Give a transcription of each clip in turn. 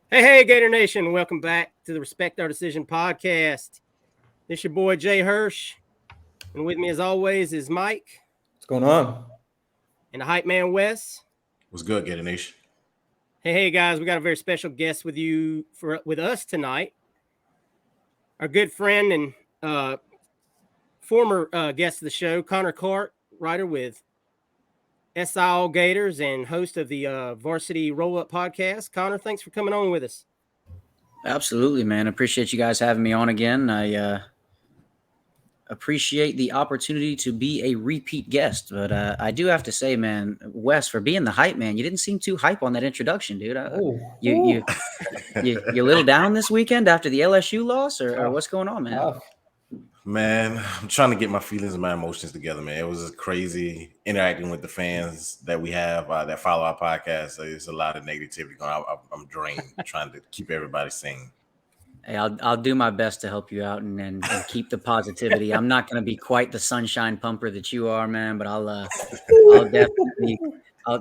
Hey, Gator Nation. Welcome back to the Respect Our Decision podcast. This your boy, Jay Hirsch. And with me, as always, is Mike What's going on? and the hype man, Wes. What's good, Gator Nation? Hey, guys. We got a very special guest with us tonight. Our good friend and former guest of the show, Clarke, writer with SIL Gators and host of the Varsity Roll Up podcast. Connor, thanks for coming on with us. Absolutely, man. Appreciate you guys having me on again. I appreciate the opportunity to be a repeat guest, but I do have to say, man, Wes, for being the hype man, you didn't seem too hype on that introduction, dude. You a little down this weekend after the LSU loss, or what's going on, man? Man, I'm trying to get my feelings and my emotions together, man. It was just crazy interacting with the fans that we have that follow our podcast. There's a lot of negativity going on. I'm drained trying to keep everybody sane. Hey, I'll do my best to help you out and keep the positivity. I'm not going to be quite the sunshine pumper that you are, man, but I'll definitely.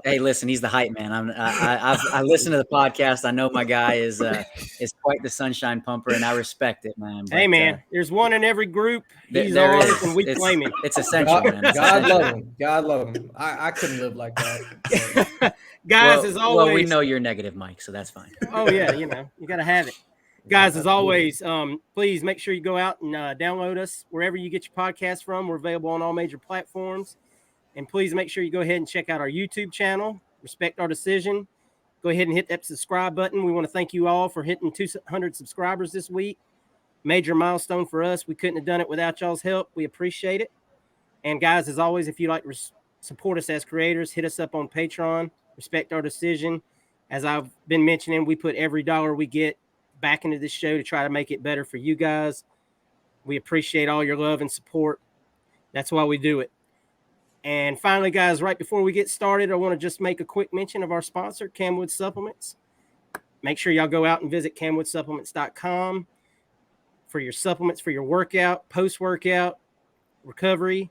Hey, listen, he's the hype man. I listen to the podcast. I know my guy is quite the sunshine pumper, and I respect it, man. But, hey, man, there's one in every group. He's ours, and we claim him. It's essential, man. God love him. God love him. I couldn't live like that. Guys, as always. Well, we know you're negative, Mike, so that's fine. Oh yeah, you got to have it. Guys, as always, please make sure you go out and download us wherever you get your podcast from. We're available on all major platforms. And please make sure you go ahead and check out our YouTube channel, Respect Our Decision. Go ahead and hit that subscribe button. We want to thank you all for hitting 200 subscribers this week. Major milestone for us. We couldn't have done it without y'all's help. We appreciate it. And guys, as always, if you'd like to support us as creators, hit us up on Patreon, Respect Our Decision. As I've been mentioning, we put every dollar we get back into this show to try to make it better for you guys. We appreciate all your love and support. That's why we do it. And finally, guys, right before we get started, I want to just make a quick mention of our sponsor, Camwood Supplements. Make sure y'all go out and visit camwoodsupplements.com for your supplements for your workout, post-workout, recovery,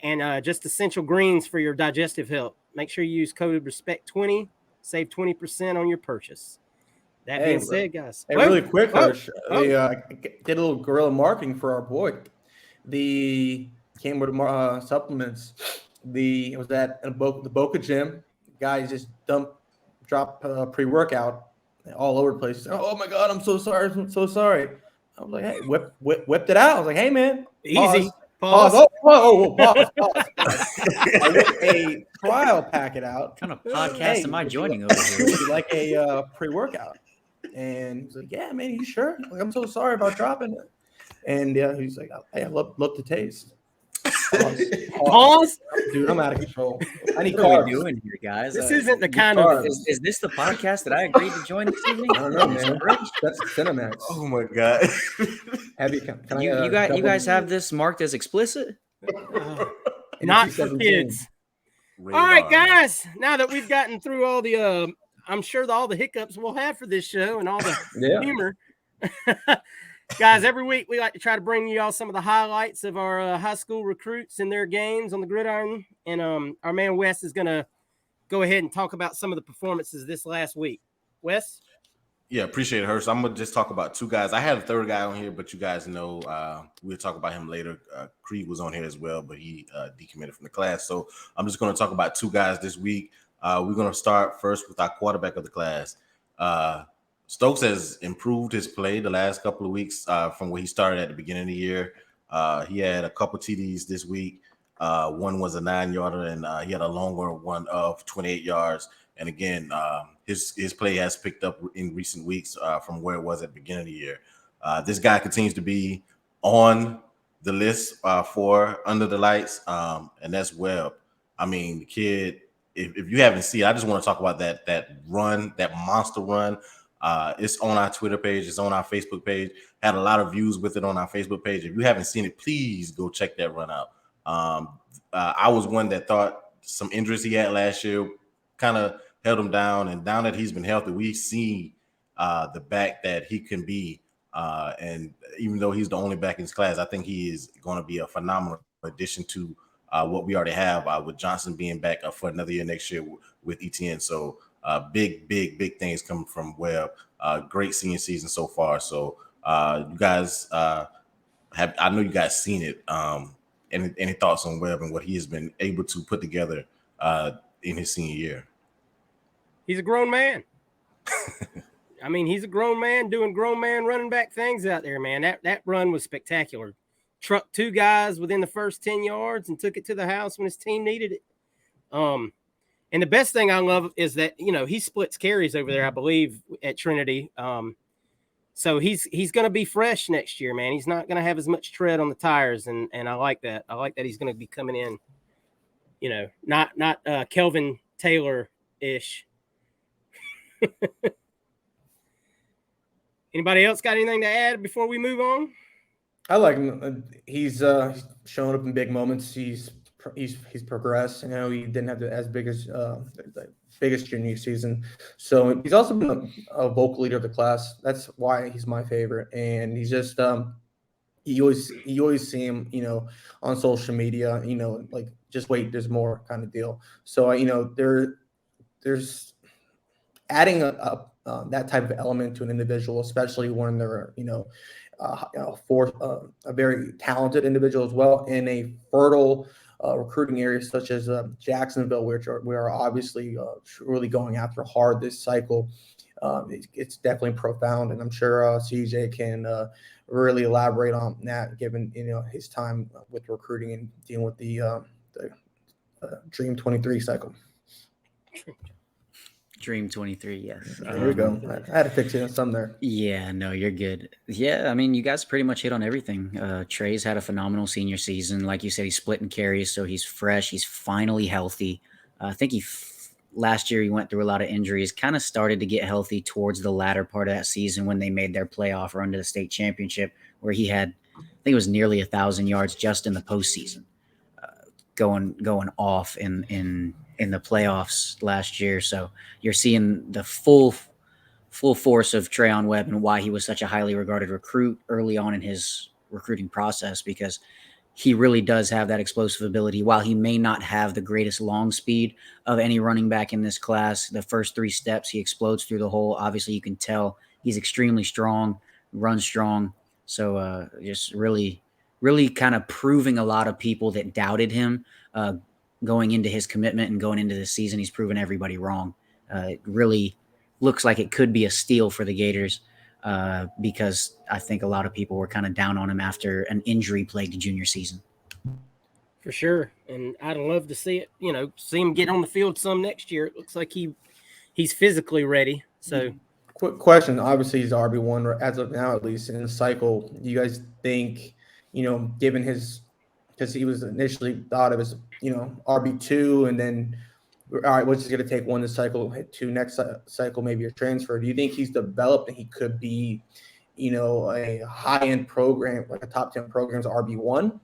and just essential greens for your digestive health. Make sure you use code RESPECT20, save 20% on your purchase. That being said, guys. Hey, really quick, Hirsch, did a little guerrilla marketing for our boy. The Camwood supplements. It was at the Boca Gym. Guys just drop pre-workout all over the place. Oh my God, I'm so sorry. I'm so sorry. I was like, hey, whipped it out. I was like, hey man, easy. Pause. Pause. I whipped a trial packet out. What kind of podcast am I joining over here? Like a pre-workout. And he's like, yeah, man, you sure? Like, I'm so sorry about dropping it. And he's like, hey, I love the taste. Pause. Dude, I'm out of control. I need What are we doing here, guys? This isn't the kind of. Is this the podcast that I agreed to join this evening? I don't know, man. That's Cinemax. Oh my God. You guys have this marked as explicit? Not for kids. All right, guys. Now that we've gotten through all the, I'm sure all the hiccups we'll have for this show and all the humor. Guys, every week we like to try to bring you all some of the highlights of our high school recruits and their games on the gridiron. And our man Wes is going to go ahead and talk about some of the performances this last week. Wes? Yeah, appreciate it, Hurst. I'm going to just talk about two guys. I had a third guy on here, but you guys know we'll talk about him later. Creed was on here as well, but he decommitted from the class. So I'm just going to talk about two guys this week. We're going to start first with our quarterback of the class. Stokes has improved his play the last couple of weeks from where he started at the beginning of the year. He had a couple TDs this week. One was a 9-yarder, and he had a longer one of 28 yards. And again, his play has picked up in recent weeks from where it was at the beginning of the year. This guy continues to be on the list for Under the Lights, and that's Webb. I mean, the kid, if you haven't seen it, I just want to talk about that run, that monster run. It's on our Twitter page. It's on our Facebook page. Had a lot of views with it on our Facebook page. If you haven't seen it, please go check that run out. I was one that thought some injuries he had last year kind of held him down. And now that he's been healthy, we see the back that he can be. And even though he's the only back in his class, I think he is going to be a phenomenal addition to what we already have with Johnson being back up for another year next year with ETN. So Big things coming from Webb. Great senior season so far. So you guys I know you guys seen it. Any thoughts on Webb and what he has been able to put together in his senior year? He's a grown man. I mean, he's a grown man doing grown man running back things out there, man. That run was spectacular. Trucked 2 guys within the first 10 yards and took it to the house when his team needed it. And the best thing I love is that, he splits carries over there, I believe, at Trinity. So he's going to be fresh next year, man. He's not going to have as much tread on the tires, and I like that. I like that he's going to be coming in, not Kelvin Taylor-ish. Anybody else got anything to add before we move on? I like him. He's showing up in big moments. He's progressed. He didn't have as big as the biggest junior season. So he's also been a vocal leader of the class. That's why he's my favorite. And he's just you always see him, on social media, like just wait, there's more kind of deal. So there's adding that type of element to an individual, especially when they're a very talented individual as well in a fertile recruiting area such as Jacksonville, which we are obviously really going after hard this cycle. It's definitely profound, and I'm sure CJ can really elaborate on that, given his time with recruiting and dealing with the Dream 23 cycle. Dream 23, yes. There we go. I had to fix it some there. Yeah, no, you're good. Yeah, I mean, you guys pretty much hit on everything. Trey's had a phenomenal senior season. Like you said, he's splitting carries, so he's fresh. He's finally healthy. I think last year he went through a lot of injuries, kind of started to get healthy towards the latter part of that season when they made their playoff run to the state championship, where he had, I think it was nearly 1,000 yards just in the postseason, going off in the playoffs last year. So you're seeing the full force of Treyon Webb and why he was such a highly regarded recruit early on in his recruiting process, because he really does have that explosive ability. While he may not have the greatest long speed of any running back in this class, the first 3 steps, he explodes through the hole. Obviously, you can tell he's extremely strong, runs strong. So just really, really kind of proving a lot of people that doubted him going into his commitment and going into this season. He's proven everybody wrong. It really looks like it could be a steal for the Gators because I think a lot of people were kind of down on him after an injury-plagued junior season. For sure. And I'd love to see it, see him get on the field some next year. It looks like he's physically ready. So quick question. Obviously he's RB1 as of now, at least in the cycle. You guys think, given his, because he was initially thought of as, RB2, and then, all right, we're just going to take 1 this cycle, hit 2 next cycle, maybe a transfer. Do you think he's developed and he could be, a high-end program, like a top 10 program's RB1?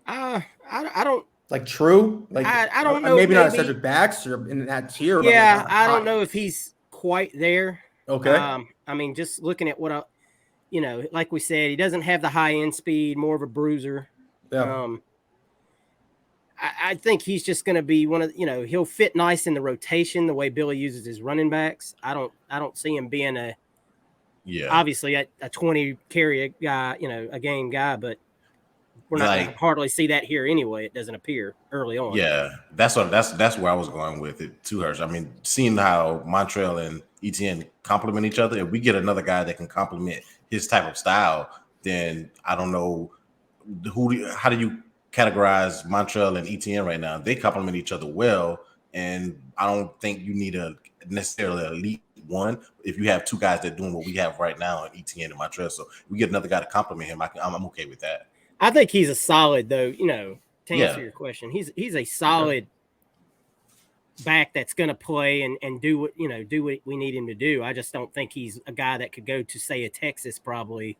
I don't like true. Like I don't know. Maybe not Cedric Baxter in that tier. Yeah, I don't know if he's quite there. Okay. I mean, just looking at what like we said, he doesn't have the high end speed, more of a bruiser. Yeah. I think he's just going to be one of, he'll fit nice in the rotation the way Billy uses his running backs. I don't see him being obviously a 20 carry guy, a game guy, but we're not going to hardly see that here anyway. It doesn't appear early on. Yeah, that's where I was going with it too, Hirsch. I mean, seeing how Montrell and Etienne complement each other, if we get another guy that can complement his type of style, then I don't know how do you categorize Montrell and Etienne right now? They complement each other well, and I don't think you need a necessarily elite one if you have 2 guys that are doing what we have right now, Etienne and Montrell. So if we get another guy to complement him, I'm okay with that. I think he's a solid, though, to answer your question. He's a solid back that's going to play and do what we need him to do. I just don't think he's a guy that could go to, say, a Texas probably,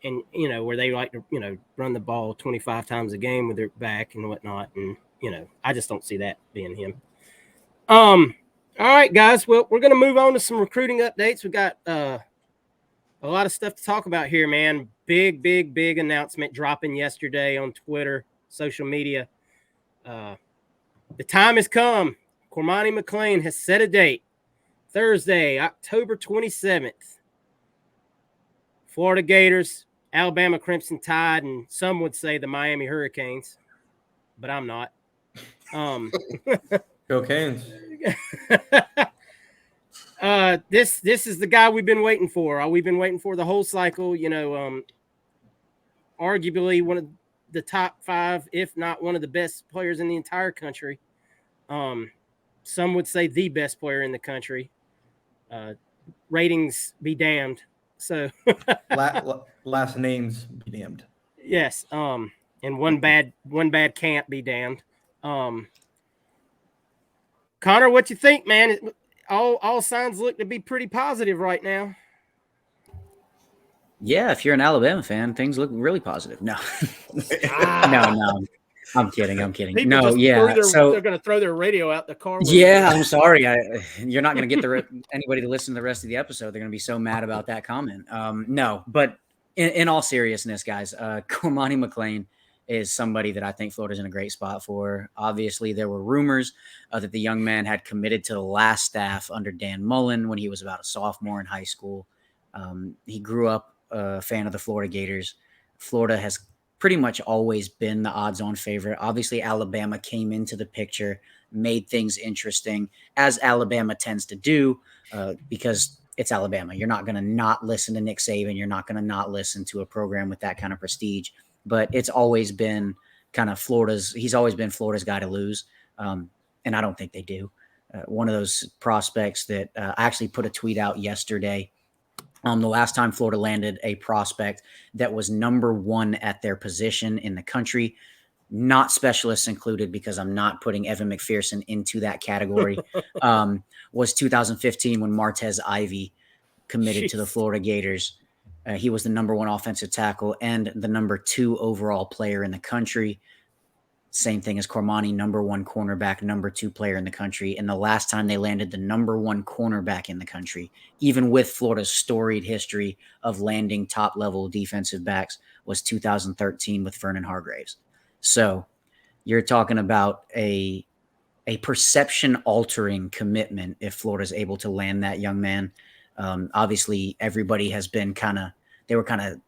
and where they like to run the ball 25 times a game with their back and whatnot, and I just don't see that being him. All right, guys. Well, we're going to move on to some recruiting updates. We got a lot of stuff to talk about here, man. Big announcement dropping yesterday on Twitter, social media. The time has come. Cormani McClain has set a date. Thursday, October 27th. Florida Gators, Alabama Crimson Tide, and some would say the Miami Hurricanes, but I'm not. Go Canes. This is the guy we've been waiting for. We've been waiting for the whole cycle. Arguably one of the top 5, if not one of the best players in the entire country. Some would say the best player in the country. Ratings be damned. So last names be damned. Yes. And one bad can't be damned. Connor, what you think, man? All signs look to be pretty positive right now. Yeah, if you're an Alabama fan, things look really positive. No, no. I'm kidding. People No, yeah. So they're going to throw their radio out the car. Yeah, I'm sorry. You're not going to get anybody to listen to the rest of the episode. They're going to be so mad about that comment. No, but in all seriousness, guys, Cormani McClain is somebody that I think Florida's in a great spot for. Obviously, there were rumors that the young man had committed to the last staff under Dan Mullen when he was about a sophomore in high school. He grew up a fan of the Florida Gators. Florida has pretty much always been the odds-on favorite. Obviously, Alabama came into the picture, made things interesting, as Alabama tends to do, because it's Alabama. You're not going to not listen to Nick Saban. You're not going to not listen to a program with that kind of prestige. But it's always been kind of he's always been Florida's guy to lose, and I don't think they do. One of those prospects that I actually put a tweet out yesterday. The last time Florida landed a prospect that was number 1 at their position in the country, not specialists included, because I'm not putting Evan McPherson into that category, was 2015 when Martez Ivey committed to the Florida Gators. He was the number 1 offensive tackle and the number 2 overall player in the country. Same thing as Cormani, number 1 cornerback, number 2 player in the country. And the last time they landed the number 1 cornerback in the country, even with Florida's storied history of landing top-level defensive backs, was 2013 with Vernon Hargreaves. So you're talking about a perception-altering commitment if Florida's able to land that young man. Obviously, everybody has been they were kind of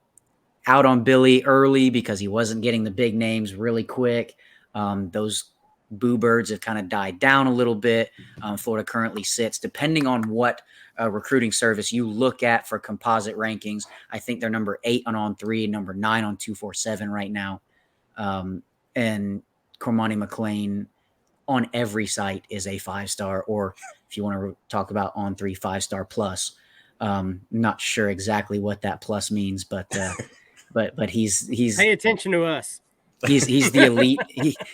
out on Billy early because he wasn't getting the big names really quick. Those boo birds have kind of died down a little bit. Florida currently sits, depending on what recruiting service you look at for composite rankings, I think they're number 8 on On3, number 9 on 247 right now. And Cormani McClain on every site is a 5-star, or if you want to talk about On3, 5-star plus. Not sure exactly what that plus means, but he's pay attention to us. He's the elite.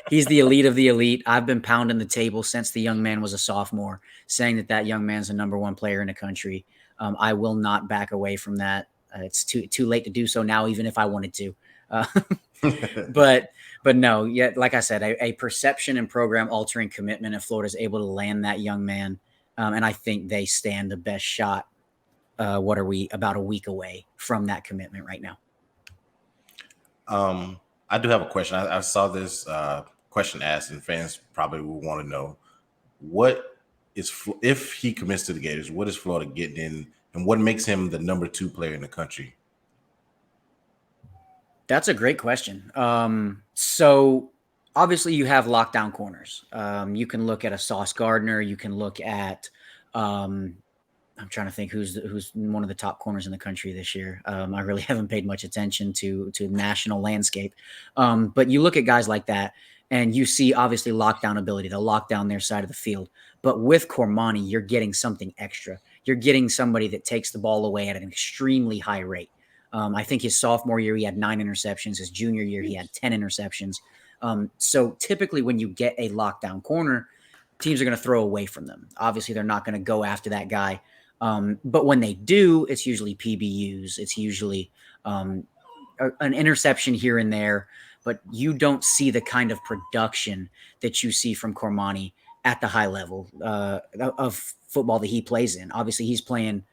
He's the elite of the elite. I've been pounding the table since the young man was a sophomore, saying that young man's the number 1 player in the country. I will not back away from that. It's too late to do so now, even if I wanted to. But no, yet like I said, a perception and program altering commitment if Florida's able to land that young man, and I think they stand the best shot. What are we, about a week away from that commitment right now? I do have a question. I saw this question asked, and fans probably will want to know if he commits to the Gators, what is Florida getting in, and what makes him the number 2 player in the country? That's a great question. So obviously you have lockdown corners. You can look at a Sauce Gardner. You can look at I'm trying to think who's one of the top corners in the country this year. I really haven't paid much attention to national landscape. But you look at guys like that and you see obviously lockdown ability. They'll lock down their side of the field. But with Cormani, you're getting something extra. You're getting somebody that takes the ball away at an extremely high rate. I think his sophomore year, he had 9 interceptions. His junior year, he had 10 interceptions. So typically when you get a lockdown corner, teams are going to throw away from them. Obviously, they're not going to go after that guy. But when they do, it's usually PBUs. It's usually an interception here and there, but you don't see the kind of production that you see from Cormani at the high level of football that he plays in. Obviously, he's playing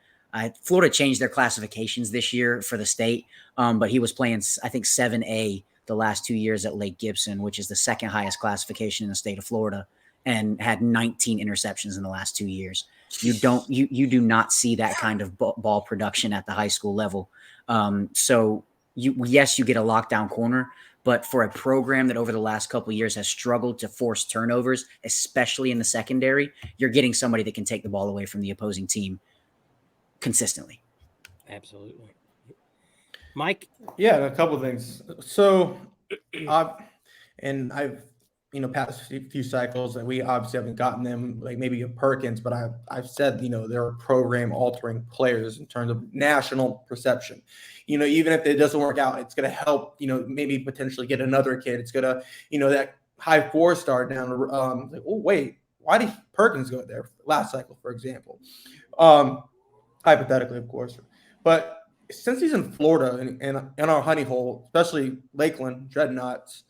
Florida changed their classifications this year for the state, but he was playing, I think, 7A the last 2 years at Lake Gibson, which is the second highest classification in the state of Florida. and had 19 interceptions in the last 2 years. You do not see that kind of ball production at the high school level. So you get a lockdown corner, but for a program that over the last couple of years has struggled to force turnovers, especially in the secondary, you're getting somebody that can take the ball away from the opposing team consistently. Absolutely. Mike? Yeah, a couple of things. So, I've past few cycles that we obviously haven't gotten them, like maybe a Perkins, but I've said they're program altering players in terms of national perception. Even if it doesn't work out, it's going to help. Maybe potentially get another kid. It's going to that high 4-star down. Like, oh wait, why did Perkins go there last cycle, for example? Hypothetically, of course, but since he's in Florida and in our honey hole, especially Lakeland Dreadnoughts,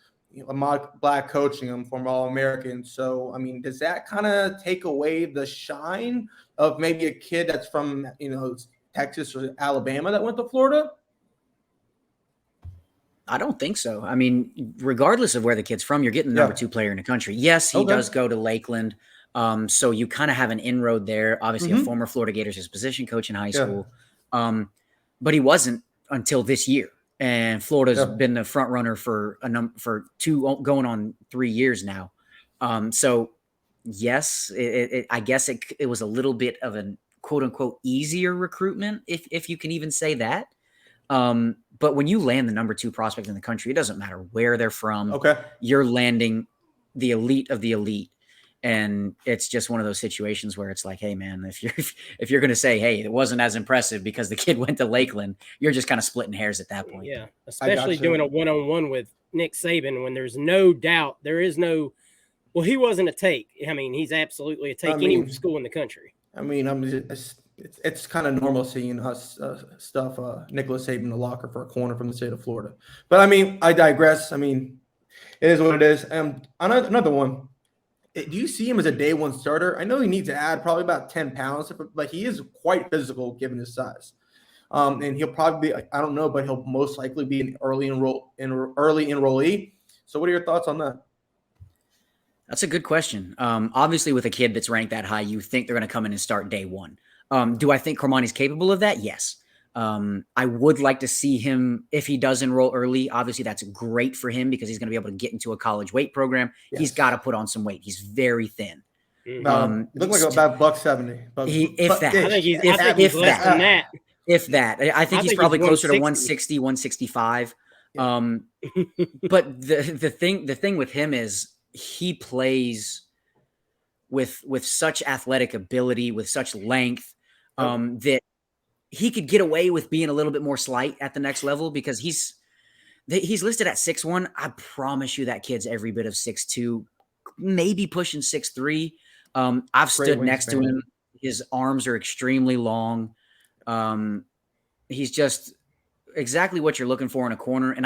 Ahmad Black coaching him, former All-American. So, I mean, does that kind of take away the shine of maybe a kid that's from, Texas or Alabama that went to Florida? I don't think so. I mean, regardless of where the kid's from, you're getting the number 2 player in the country. Yes, he does go to Lakeland. So you kind of have an inroad there. Obviously, a former Florida Gators, his position coach in high school. But he wasn't until this year. And Florida's been the front runner for for 2 going on 3 years now. So yes, I guess it was a little bit of a quote unquote easier recruitment, if you can even say that. But when you land the number 2 prospect in the country, it doesn't matter where they're from. Okay. You're landing the elite of the elite. And it's just one of those situations where it's like, hey man, if you're going to say, hey, it wasn't as impressive because the kid went to Lakeland, you're just kind of splitting hairs at that point. Yeah, especially doing a one-on-one with Nick Saban when there's no doubt, well, he wasn't a take. I mean, he's absolutely a take any school in the country. I mean, it's kind of normal seeing us stuff Nicholas Saban in the locker for a corner from the state of Florida. But I mean, I digress. I mean, it is what it is. Another one. Do you see him as a day 1 starter? I know he needs to add probably about 10 pounds, but he is quite physical given his size. And he'll probably be, I don't know, but he'll most likely be an early enrollee. So what are your thoughts on that? That's a good question. Obviously, with a kid that's ranked that high, you think they're going to come in and start day 1. Do I think Cormani's capable of that? Yes. I would like to see him, if he does enroll early, obviously that's great for him because he's going to be able to get into a college weight program. Yes. He's got to put on some weight. He's very thin. He looked like about $170. I think he's less than that. If that. I think he's probably closer to 160, 165. Yeah. But the thing with him is he plays with such athletic ability, with such length, that he could get away with being a little bit more slight at the next level because he's listed at 6'1". I promise you that kid's every bit of 6'2", maybe pushing 6'3". I've stood next to him. His arms are extremely long. He's just exactly what you're looking for in a corner. And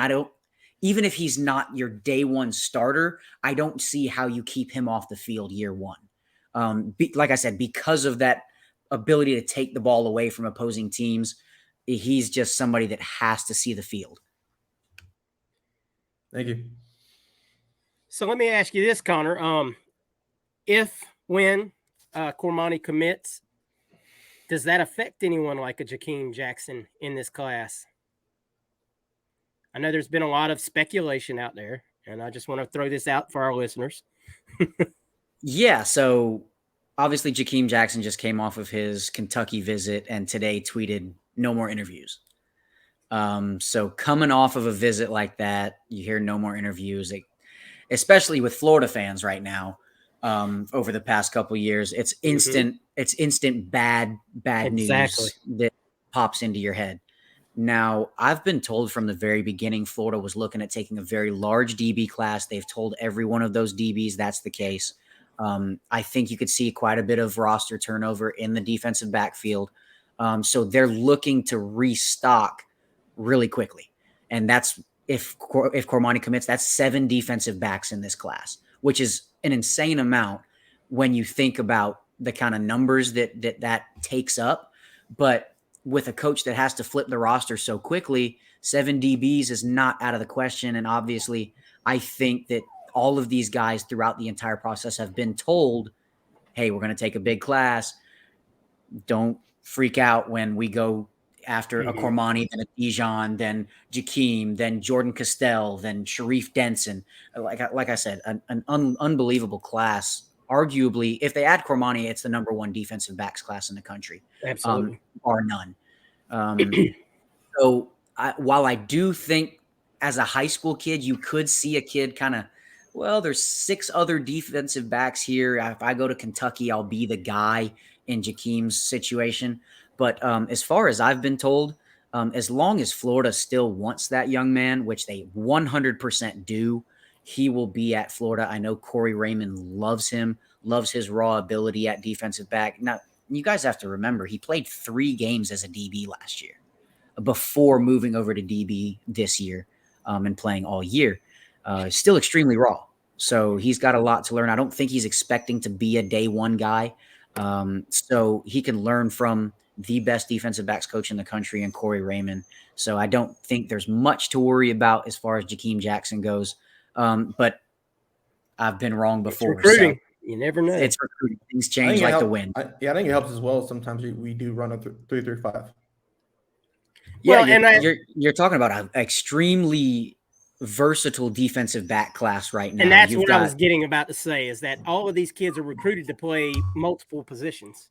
even if he's not your day 1 starter, I don't see how you keep him off the field year 1. Like I said, because of that ability to take the ball away from opposing teams, he's just somebody that has to see the field. Thank you. So let me ask you this, Connor. When Cormani commits, does that affect anyone like a Jakeem Jackson in this class? I know there's been a lot of speculation out there, and I just want to throw this out for our listeners. Yeah, so obviously, Jakeem Jackson just came off of his Kentucky visit and today tweeted no more interviews. So coming off of a visit like that, you hear no more interviews, especially with Florida fans right now. Over the past couple of years, it's instant. It's instant bad news that pops into your head. Now, I've been told from the very beginning, Florida was looking at taking a very large DB class. They've told every one of those DBs that's the case. I think you could see quite a bit of roster turnover in the defensive backfield. So they're looking to restock really quickly. And that's if Cormani commits, that's 7 defensive backs in this class, which is an insane amount when you think about the kind of numbers that takes up. But with a coach that has to flip the roster so quickly, 7 DBs is not out of the question. And obviously, I think that all of these guys throughout the entire process have been told, hey, we're going to take a big class. Don't freak out when we go after a Cormani, then a Dijon, then Jakeem, then Jordan Castell, then Sharif Denson. Like I said, an unbelievable class. Arguably, if they add Cormani, it's the number one defensive backs class in the country. Absolutely. Bar none. So while I do think as a high school kid, you could see a kid kind of, well, there's 6 other defensive backs here. If I go to Kentucky, I'll be the guy in Jakeem's situation. But as far as I've been told, as long as Florida still wants that young man, which they 100% do, he will be at Florida. I know Corey Raymond loves him, loves his raw ability at defensive back. Now, you guys have to remember, he played 3 games as a DB last year before moving over to DB this year and playing all year. Still extremely raw. So he's got a lot to learn. I don't think he's expecting to be a day one guy. So he can learn from the best defensive backs coach in the country and Corey Raymond. So I don't think there's much to worry about as far as Jakeem Jackson goes. But I've been wrong before. It's recruiting. So you never know. it's recruiting. Things change like the wind. I think it helps as well. Sometimes we do run a 3-3-5. Yeah, well, you're talking about an extremely versatile defensive back class right now. And that's what I was about to say, is that all of these kids are recruited to play multiple positions.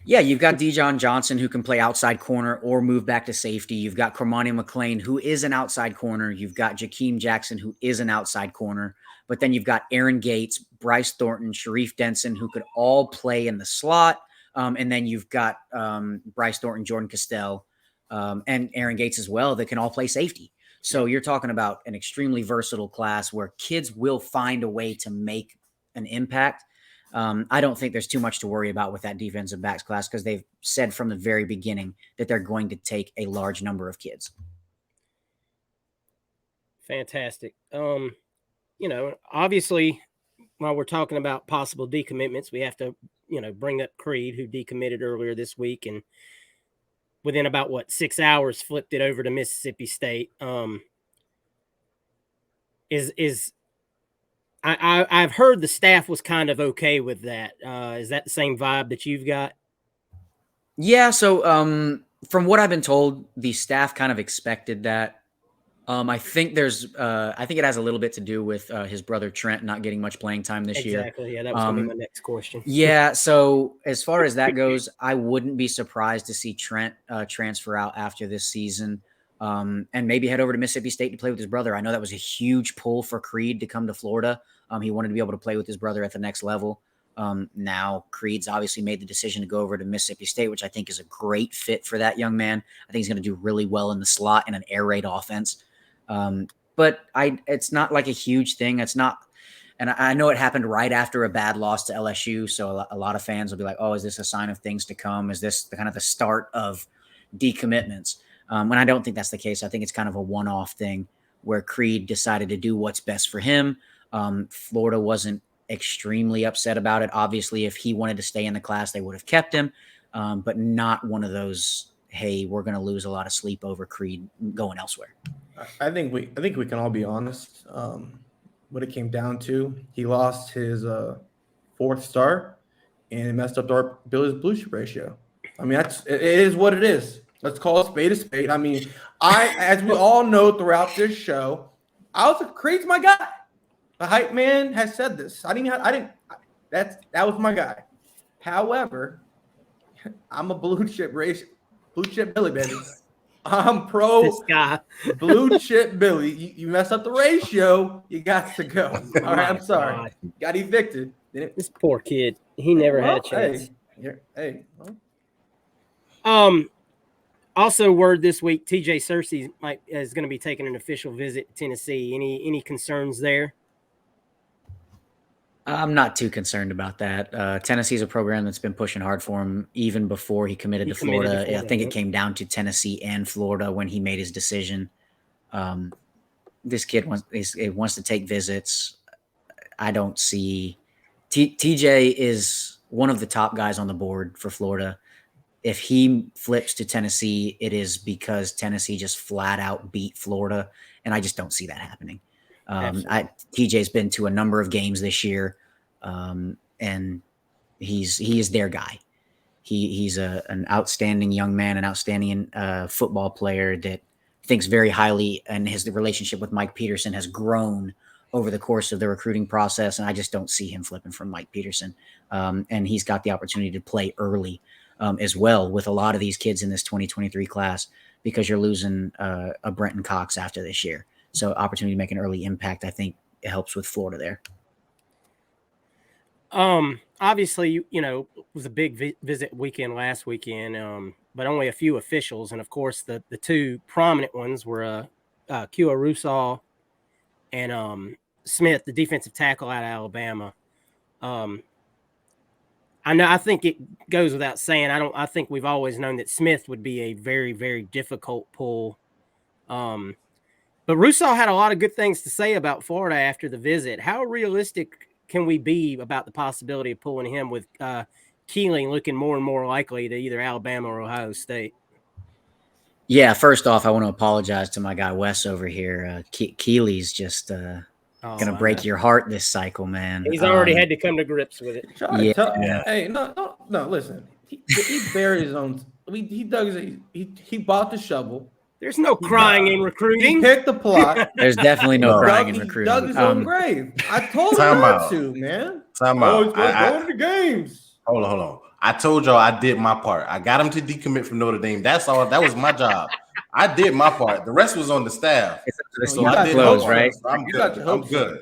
Yeah, you've got Dijon Johnson, who can play outside corner or move back to safety. You've got Cormani McClain, who is an outside corner. You've got Jakeem Jackson, who is an outside corner. But then you've got Aaron Gates, Bryce Thornton, Sharif Denson, who could all play in the slot. And then you've got Bryce Thornton, Jordan Castell, and Aaron Gates as well, that can all play safety. So you're talking about an extremely versatile class where kids will find a way to make an impact. I don't think there's too much to worry about with that defensive backs class, because they've said from the very beginning that they're going to take a large number of kids. Fantastic. Obviously, while we're talking about possible decommitments, we have to, bring up Creed, who decommitted earlier this week, and within about 6 hours flipped it over to Mississippi State. I've heard the staff was kind of okay with that. Is that the same vibe that you've got? Yeah. So from what I've been told, the staff kind of expected that. I think I think it has a little bit to do with his brother Trent not getting much playing time this year. Exactly. Yeah, that was going to be my next question. Yeah. So as far as that goes, I wouldn't be surprised to see Trent transfer out after this season, and maybe head over to Mississippi State to play with his brother. I know that was a huge pull for Creed to come to Florida. He wanted to be able to play with his brother at the next level. Now Creed's obviously made the decision to go over to Mississippi State, which I think is a great fit for that young man. I think he's going to do really well in the slot in an air raid offense. But it's not like a huge thing. It's not, and I know it happened right after a bad loss to LSU. So a lot of fans will be like, oh, is this a sign of things to come? Is this the kind of the start of decommitments? When I don't think that's the case. I think it's kind of a one-off thing where Creed decided to do what's best for him. Florida wasn't extremely upset about it. Obviously, if he wanted to stay in the class, they would have kept him, but not one of those, hey, we're going to lose a lot of sleep over Creed going elsewhere. I think we can all be honest. What it came down to, he lost his 4th start and it messed up Billy's blue chip ratio. I mean, it is what it is. Let's call a spade a spade. I mean, as we all know throughout this show, Creed's my guy. The hype man has said this. That was my guy. However, I'm a blue chip Billy, baby. I'm pro this guy. blue chip Billy. You mess up the ratio, you got to go. All right, I'm sorry. God. Got evicted. This poor kid. He never had a chance. Hey. Also, word this week: TJ Searcy is going to be taking an official visit to Tennessee. Any concerns there? I'm not too concerned about that. Tennessee's a program that's been pushing hard for him even before he committed to Florida. I think it came down to Tennessee and Florida when he made his decision. This kid wants to take visits. I don't see TJ is one of the top guys on the board for Florida. If he flips to Tennessee, it is because Tennessee just flat out beat Florida, and I just don't see that happening. TJ's been to a number of games this year, and he is their guy. He's an outstanding young man, an outstanding football player that thinks very highly, and the relationship with Mike Peterson has grown over the course of the recruiting process. And I just don't see him flipping from Mike Peterson. And he's got the opportunity to play early as well with a lot of these kids in this 2023 class, because you're losing a Brenton Cox after this year. So opportunity to make an early impact, I think it helps with Florida there. Obviously, it was a big visit weekend last weekend, but only a few officials. And of course, the two prominent ones were Kua Russaw and Smith, the defensive tackle out of Alabama. I think it goes without saying. I think we've always known that Smith would be a very, very difficult pull. But Russaw had a lot of good things to say about Florida after the visit. How realistic can we be about the possibility of pulling him with Keeling looking more and more likely to either Alabama or Ohio State? Yeah, first off, I want to apologize to my guy Wes over here. Keely's just going to break your heart this cycle, man. He's already had to come to grips with it. Hey, no, listen. He buried his own. He dug. He bought the shovel. There's no crying in recruiting. He picked the plot. There's definitely no crying in recruiting. He dug his own grave. I told him not to, man. Time out. Going to games. Hold on. I told y'all I did my part. I got him to decommit from Notre Dame. That's all. That was my job. I did my part. The rest was on the staff. So I did close, right? So I'm good. I'm good.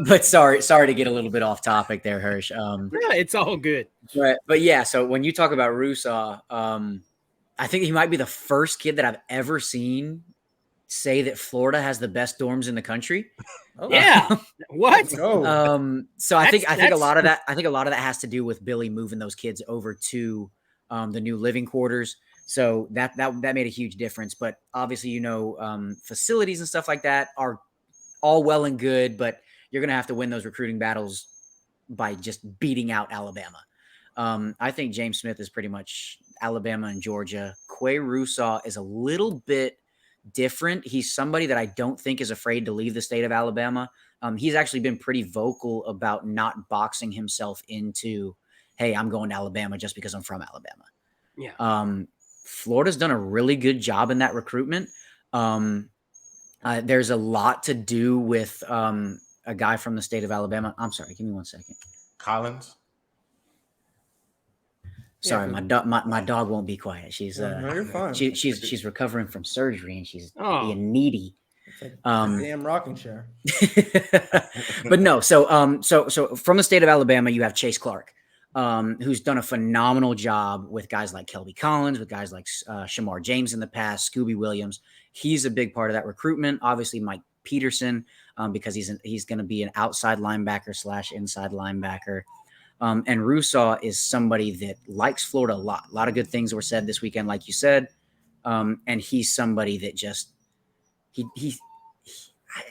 But sorry to get a little bit off topic there, Hirsch. Yeah, it's all good. But yeah, so when you talk about Russaw, I think he might be the first kid that I've ever seen say that Florida has the best dorms in the country. Oh. Yeah. What? So I think a lot of that has to do with Billy moving those kids over to the new living quarters. So that made a huge difference. But obviously, facilities and stuff like that are all well and good, but you're going to have to win those recruiting battles by just beating out Alabama. I think James Smith is pretty much Alabama and Georgia. Quay Russaw is a little bit different. He's somebody that I don't think is afraid to leave the state of Alabama. He's actually been pretty vocal about not boxing himself into, hey, I'm going to Alabama just because I'm from Alabama. Yeah. Florida's done a really good job in that recruitment. There's a lot to do with a guy from the state of Alabama. I'm sorry, give me 1 second. Collins. Sorry, my dog won't be quiet. She's no, you're fine. She's recovering from surgery and she's being needy. It's like damn rocking chair. But no, so from the state of Alabama, you have Chase Clarke, who's done a phenomenal job with guys like Kelby Collins, with guys like Shamar James in the past, Scooby Williams. He's a big part of that recruitment. Obviously, Mike Peterson, because he's going to be an outside linebacker / inside linebacker. And Russaw is somebody that likes Florida a lot. A lot of good things were said this weekend, like you said. And he's somebody that just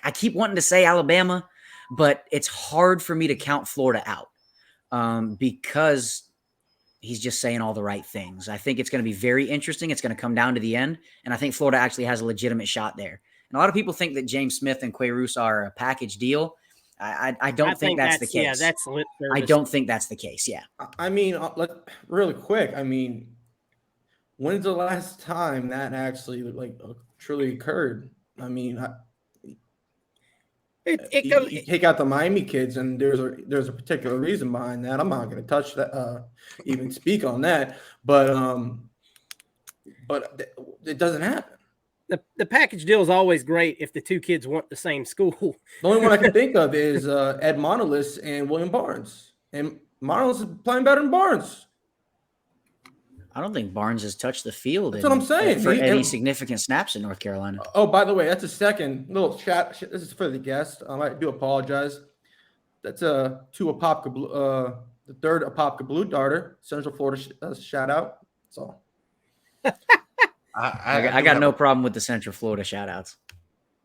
I keep wanting to say Alabama, but it's hard for me to count Florida out because he's just saying all the right things. I think it's going to be very interesting. It's going to come down to the end. And I think Florida actually has a legitimate shot there. And a lot of people think that James Smith and Quay Russaw are a package deal. I don't think that's the case. Yeah, that's lit. I don't think that's the case. Yeah. I mean, really quick. I mean, when's the last time that actually truly occurred? I mean, you take out the Miami kids, and there's a particular reason behind that. I'm not going to touch that, even speak on that. But it doesn't happen. The package deal is always great if the two kids want the same school. The only one I can think of is Ed Monolith and William Barnes. And Monolith is playing better than Barnes. I don't think Barnes has touched the field. That's what I'm saying. For any significant snaps in North Carolina. Oh, by the way, that's a second little chat. This is for the guest. I do apologize. That's the third Apopka Blue Darter, Central Florida shout out. That's all. I got no problem with the Central Florida shout outs.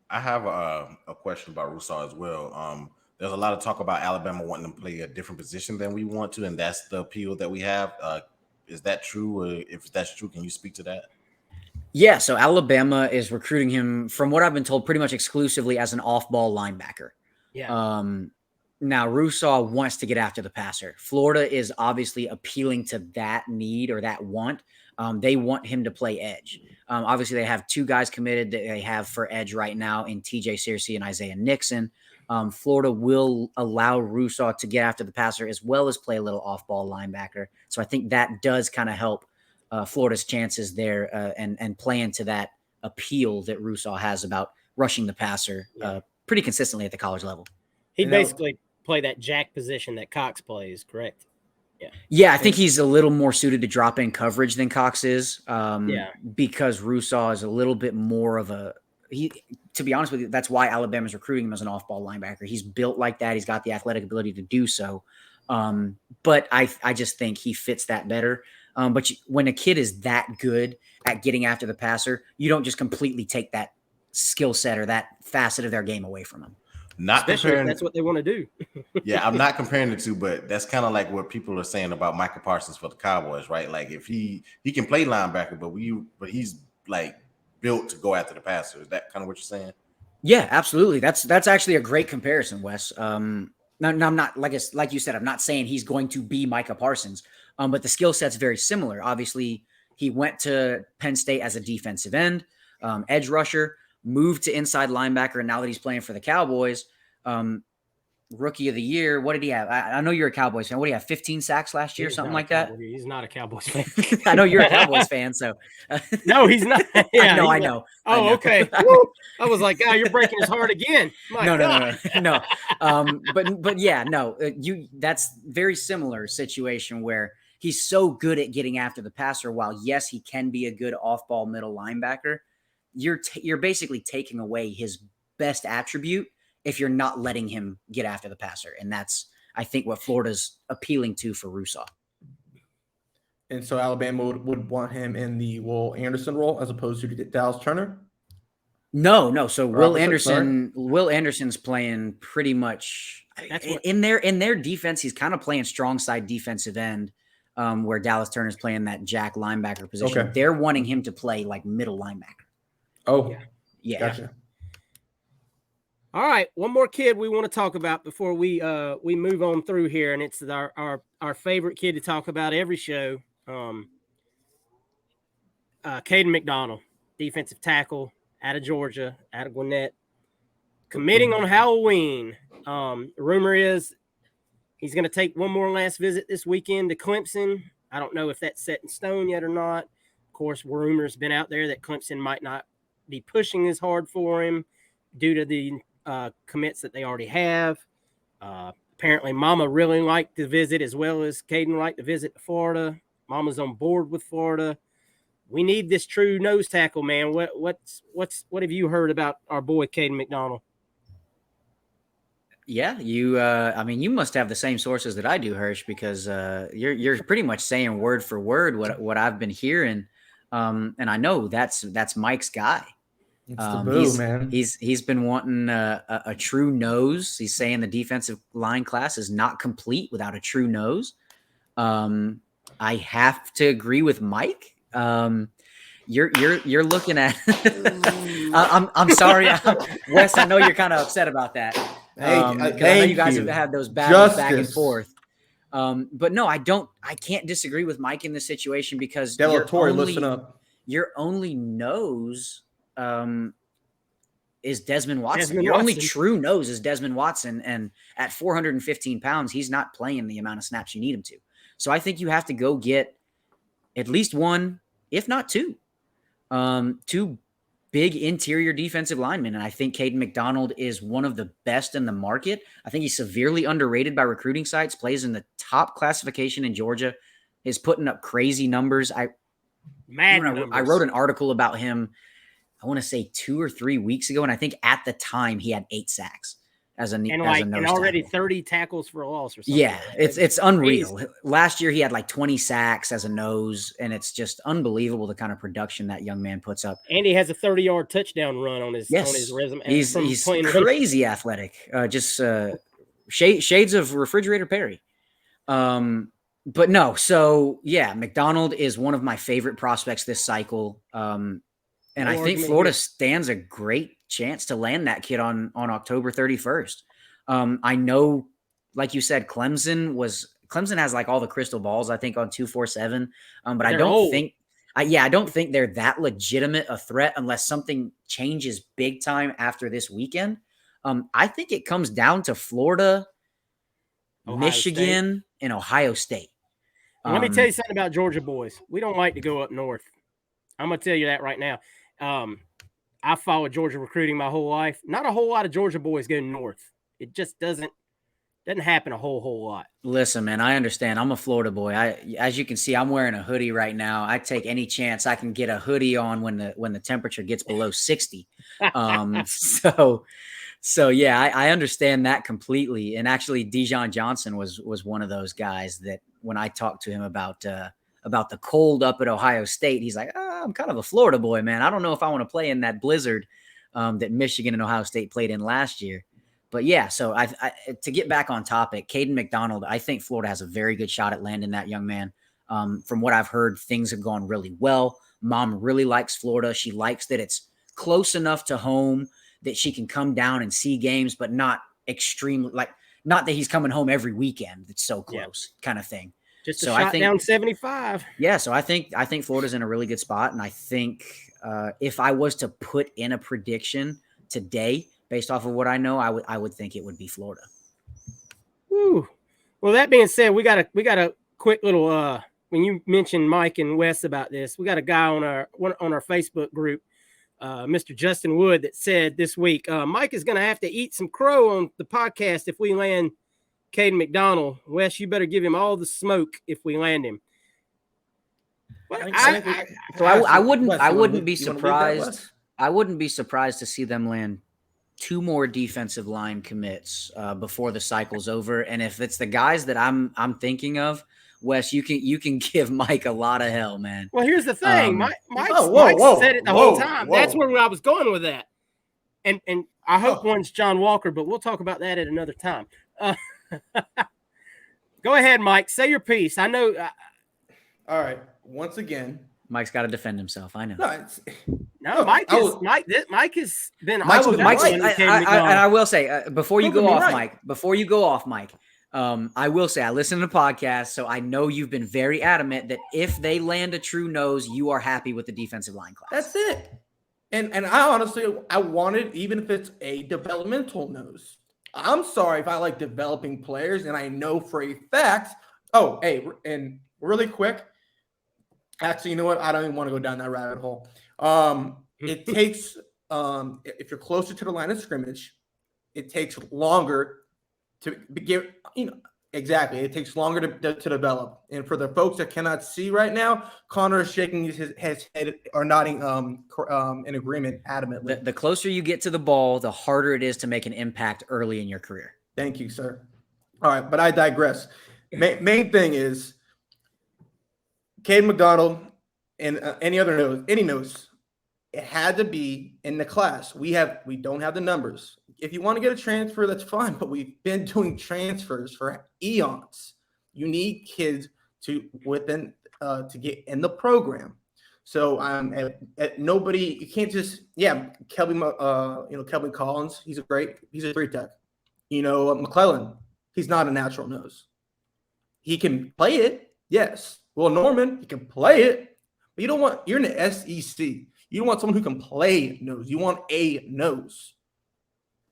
I have a question about Russaw as well. There's a lot of talk about Alabama wanting to play a different position than we want to, and that's the appeal that we have. Is that true? Or if that's true, can you speak to that? Yeah, so Alabama is recruiting him, from what I've been told, pretty much exclusively as an off-ball linebacker. Yeah. Now, Rousseau wants to get after the passer. Florida is obviously appealing to that need or that want. They want him to play edge. Obviously, they have two guys committed that they have for edge right now in TJ Searcy and Isaiah Nixon. Florida will allow Rousseau to get after the passer as well as play a little off-ball linebacker. So I think that does kind of help Florida's chances there and play into that appeal that Rousseau has about rushing the passer pretty consistently at the college level. He'd basically play that jack position that Cox plays, correct? Yeah, I think he's a little more suited to drop in coverage than Cox is. Because Rousseau is a little bit more of to be honest with you, that's why Alabama's recruiting him as an off-ball linebacker. He's built like that. He's got the athletic ability to do so. But I just think he fits that better. But when a kid is that good at getting after the passer, you don't just completely take that skill set or that facet of their game away from him. Especially if that's what they want to do. Yeah, I'm not comparing the two, but that's kind of like what people are saying about Micah Parsons for the Cowboys, right? Like if he can play linebacker, but he's like built to go after the passer. Is that kind of what you're saying? Yeah, absolutely. That's actually a great comparison, Wes. No, I'm not like you said, I'm not saying he's going to be Micah Parsons, but the skill set's very similar. Obviously, he went to Penn State as a defensive end, edge rusher, moved to inside linebacker, and now that he's playing for the Cowboys, rookie of the year, what did he have? I know you're a Cowboys fan. What did he have, 15 sacks last year, something like that? He's not a Cowboys fan. I know you're a Cowboys fan, so. No, he's not. Yeah, I know. Oh, okay. I was like, oh, you're breaking his heart again. No. But yeah, no, that's very similar situation where he's so good at getting after the passer. While yes, he can be a good off-ball middle linebacker, you're basically taking away his best attribute if you're not letting him get after the passer. And that's, I think, what Florida's appealing to for Rousseau. And so Alabama would want him in the Will Anderson role as opposed to Dallas Turner? No. So Will Anderson's playing pretty much in their defense. He's kind of playing strong side defensive end, where Dallas Turner's playing that jack linebacker position. Okay. They're wanting him to play like middle linebacker. Oh, yeah. Gotcha. All right, one more kid we want to talk about before we move on through here, and it's our favorite kid to talk about every show. Caden McDonald, defensive tackle out of Georgia, out of Gwinnett, committing on Halloween. The rumor is he's going to take one more last visit this weekend to Clemson. I don't know if that's set in stone yet or not. Of course, rumors been out there that Clemson might not be pushing as hard for him due to the commits that they already have. Apparently, Mama really liked the visit as well as Caden liked the visit to Florida. Mama's on board with Florida. We need this true nose tackle, man. What have you heard about our boy Caden McDonald? Yeah, you must have the same sources that I do, Hirsch, because you're pretty much saying word for word what I've been hearing, and I know that's Mike's guy. It's the boo, man. He's been wanting a true nose. He's saying the defensive line class is not complete without a true nose. I have to agree with Mike. You're looking at. I'm sorry, Wes. I know you're kind of upset about that. I know you guys have had those battles back and forth. But no, I can't disagree with Mike in this situation because listen up. Your only nose is Desmond Watson. Your only true nose is Desmond Watson. And at 415 pounds, he's not playing the amount of snaps you need him to. So I think you have to go get at least one, if not two big interior defensive linemen. And I think Caden McDonald is one of the best in the market. I think he's severely underrated by recruiting sites, plays in the top classification in Georgia, is putting up crazy numbers. I wrote an article about him, I want to say 2 or 3 weeks ago. And I think at the time he had 8 sacks as a nose and already tackle. 30 tackles for a loss or something. Yeah, it's unreal. Crazy. Last year he had like 20 sacks as a nose, and it's just unbelievable the kind of production that young man puts up. And he has a 30-yard touchdown run on his resume. He's crazy athletic. Shades of Refrigerator Perry. But no, so yeah, McDonald is one of my favorite prospects this cycle. And I think Florida stands a great chance to land that kid on October 31st. I know, like you said, Clemson has like all the crystal balls, I think, on 247. But I don't think they're that legitimate a threat unless something changes big time after this weekend. I think it comes down to Florida, Michigan, and Ohio State. Let me tell you something about Georgia boys. We don't like to go up north. I'm going to tell you that right now. I followed Georgia recruiting my whole life. Not a whole lot of Georgia boys go north. It just doesn't happen a whole lot. Listen, man, I understand. I'm a Florida boy. As you can see, I'm wearing a hoodie right now. I take any chance I can get a hoodie on when the temperature gets below 60. So yeah, I understand that completely. And actually, Dijon Johnson was one of those guys that when I talked to him about the cold up at Ohio State, he's like, I'm kind of a Florida boy, man. I don't know if I want to play in that blizzard that Michigan and Ohio State played in last year. But yeah, so to get back on topic, Caden McDonald, I think Florida has a very good shot at landing that young man. From what I've heard, things have gone really well. Mom really likes Florida. She likes that it's close enough to home that she can come down and see games, but not extremely, like, not that he's coming home every weekend. It's so close kind of thing. Just shot down 75. Yeah, so I think Florida's in a really good spot, and I think if I was to put in a prediction today, based off of what I know, I would think it would be Florida. Woo. Well, that being said, we got a quick little when you mentioned Mike and Wes about this, we got a guy on our Facebook group, Mr. Justin Wood, that said this week, Mike is going to have to eat some crow on the podcast if we land Caden McDonald. Wes, you better give him all the smoke if we land him. I wouldn't be surprised. I wouldn't be surprised to see them land 2 more defensive line commits before the cycle's over. And if it's the guys that I'm thinking of, Wes, you can give Mike a lot of hell, man. Well, here's the thing. Mike said it the whole time. That's where I was going with that. And I hope one's John Walker, but we'll talk about that at another time. Go ahead, Mike. Say your piece. I know. All right. Once again, Mike's got to defend himself. I know. Mike has been. I will say before you go off, Mike. I will say I listen to the podcast, so I know you've been very adamant that if they land a true nose, you are happy with the defensive line class. That's it. And I honestly want it, even if it's a developmental nose. I'm sorry if I like developing players, and I know for a fact. Oh, hey, and really quick. Actually, you know what? I don't even want to go down that rabbit hole. It takes, if you're closer to the line of scrimmage, it takes longer to get, exactly. It takes longer to develop. And for the folks that cannot see right now, Connor is shaking his head or nodding in agreement adamantly. The closer you get to the ball, the harder it is to make an impact early in your career. Thank you, sir. All right, but I digress. Main thing is, Caden McDonald and any nose, it had to be in the class. We don't have the numbers. If you want to get a transfer, that's fine, but we've been doing transfers for eons. You need kids to get in the program. So at nobody, you can't just Kelvin Collins, he's a 3-tech. McClellan, he's not a natural nose. He can play it, yes. Well, Norman, he can play it, but you're in the SEC. You don't want someone who can play nose. You want a nose.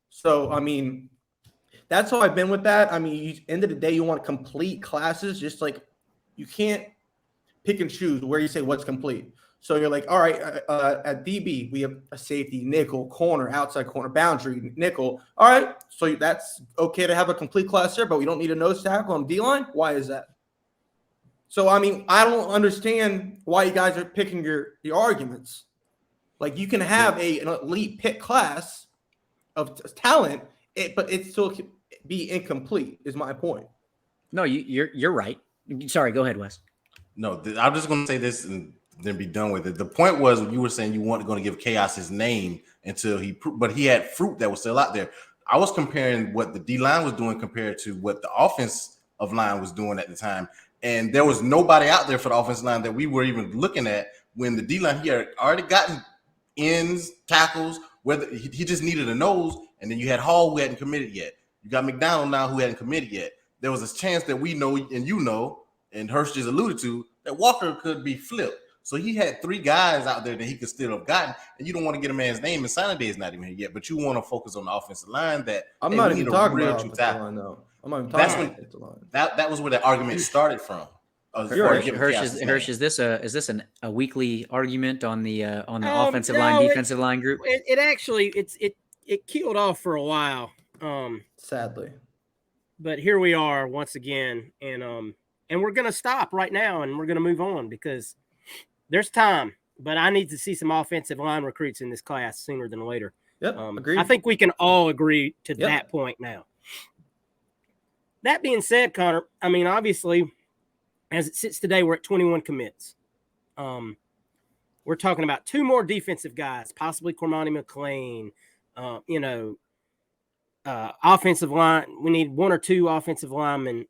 So, that's how I've been with that. End of the day, you want complete classes. Just like you can't pick and choose where you say what's complete. So you're like, all right, at DB, we have a safety, nickel, corner, outside corner, boundary, nickel. All right, so that's okay to have a complete class there, but we don't need a nose tackle on D-line? Why is that? So, I don't understand why you guys are picking your arguments. Like, you can have an elite pick class of talent, but it still can be incomplete, is my point. No, you're right. Sorry, go ahead, Wes. No, I'm just going to say this and then be done with it. The point was, you were saying you weren't going to give Chaos his name until but he had fruit that was still out there. I was comparing what the D-line was doing compared to what the offensive line was doing at the time. And there was nobody out there for the offensive line that we were even looking at when the D-line, he had already gotten ends, tackles, whether he just needed a nose, and then you had Hall who hadn't committed yet. You got McDonald now who hadn't committed yet. There was a chance that we know and you know, and Hurst just alluded to, that Walker could be flipped. So he had 3 guys out there that he could still have gotten, and you don't want to get a man's name, and signing day is not even here yet, but you want to focus on the offensive line that I'm not even talking about offensive line, though. I'm not even talking about offensive line. That was where the argument started from. Hirsch, is this a weekly argument on the offensive line, defensive line group? It actually it killed off for a while. Sadly. But here we are once again, and we're gonna stop right now, and we're gonna move on because there's time. But I need to see some offensive line recruits in this class sooner than later. Yep, agreed. I think we can all agree to that point now. That being said, Connor, I mean, obviously, as it sits today, we're at 21 commits. We're talking about 2 more defensive guys, possibly Cormani McClain. Offensive line. We need 1 or 2 offensive linemen.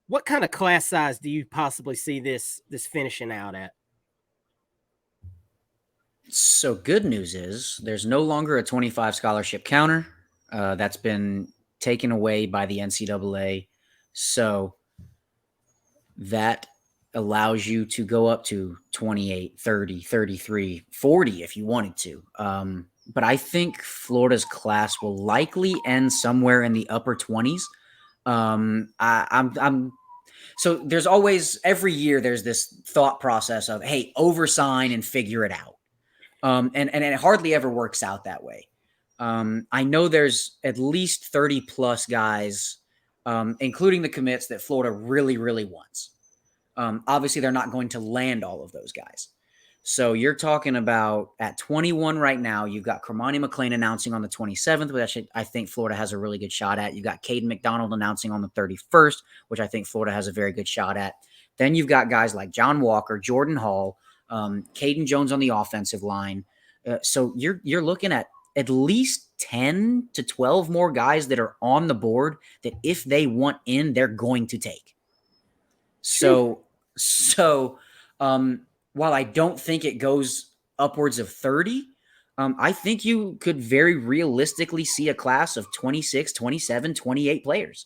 What kind of class size do you possibly see this finishing out at? So good news is there's no longer a 25 scholarship counter. That's been taken away by the NCAA. So that allows you to go up to 28, 30, 33, 40 if you wanted to. But I think Florida's class will likely end somewhere in the upper 20s. So there's always, every year there's this thought process of, hey, oversign and figure it out. And it hardly ever works out that way. I know there's at least 30 plus guys, including the commits, that Florida really, really wants. Obviously, they're not going to land all of those guys. So you're talking about at 21 right now, you've got Cormani McClain announcing on the 27th, which I think Florida has a really good shot at. You've got Caden McDonald announcing on the 31st, which I think Florida has a very good shot at. Then you've got guys like John Walker, Jordan Hall, Caden Jones on the offensive line. So you're looking at least 10 to 12 more guys that are on the board that if they want in, they're going to take. So while I don't think it goes upwards of 30, I think you could very realistically see a class of 26, 27, 28 players.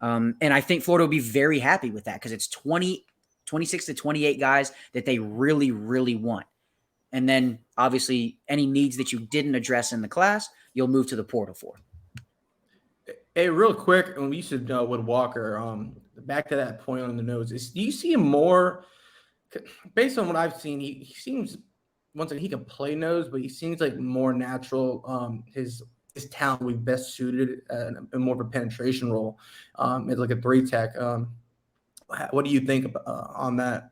And I think Florida will be very happy with that because it's 26 to 28 guys that they really, really want. And then obviously any needs that you didn't address in the class, you'll move to the portal for. Hey, real quick, and we should know with Walker, back to that point on the nose, do you see him more, based on what I've seen, he seems, once again, he can play nose, but he seems like more natural. His talent would be best suited in more of a penetration role, as like a 3-tech. What do you think on that?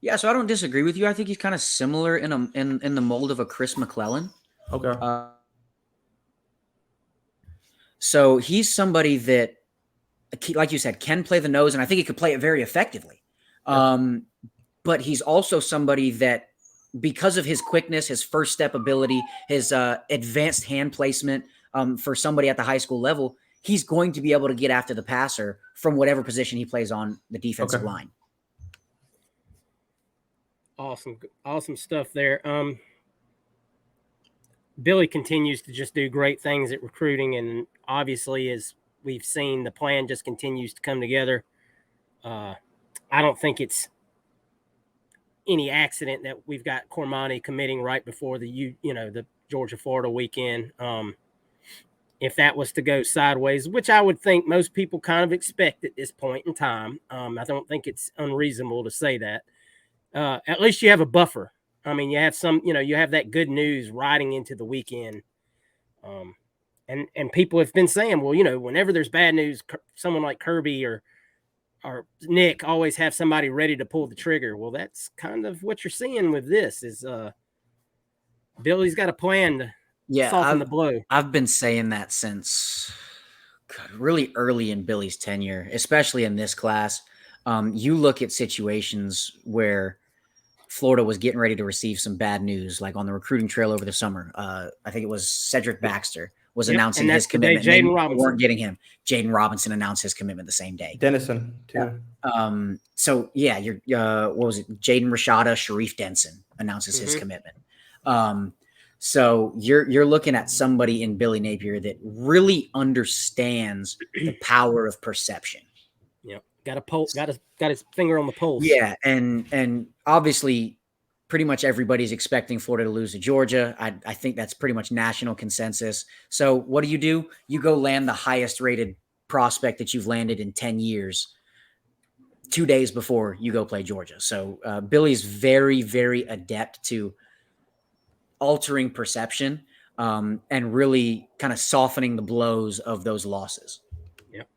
Yeah, so I don't disagree with you. I think he's kind of similar in the mold of a Chris McClellan. Okay. So he's somebody that, like you said, can play the nose, and I think he could play it very effectively. Yeah. But he's also somebody that, because of his quickness, his first step ability, his advanced hand placement for somebody at the high school level, he's going to be able to get after the passer from whatever position he plays on the defensive line. Awesome stuff there. Billy continues to just do great things at recruiting, and obviously, as we've seen, the plan just continues to come together. I don't think it's any accident that we've got Cormani committing right before the Georgia-Florida weekend. If that was to go sideways, which I would think most people kind of expect at this point in time, I don't think it's unreasonable to say that. At least you have a buffer. I mean, you have you have that good news riding into the weekend. And people have been saying, well, whenever there's bad news, someone like Kirby or Nick always have somebody ready to pull the trigger. Well, that's kind of what you're seeing with this is Billy's got a plan to soften the blow. I've been saying that since really early in Billy's tenure, especially in this class. You look at situations where Florida was getting ready to receive some bad news, like on the recruiting trail over the summer. I think it was Cedric Baxter was announcing his commitment. Jaden Robinson weren't getting him. Jaden Robinson announced his commitment the same day. Dennison too. Yeah. So yeah, what was it? Jaden Rashada, Sharif Denson announces his Mhm. commitment. So you're looking at somebody in Billy Napier that really understands the power of perception. Yeah, got his finger on the pulse. Yeah, and obviously, pretty much everybody's expecting Florida to lose to Georgia. I think that's pretty much national consensus. So what do? You go land the highest rated prospect that you've landed in 10 years 2 days before you go play Georgia. So Billy's very, very adept to altering perception and really kind of softening the blows of those losses. Yep.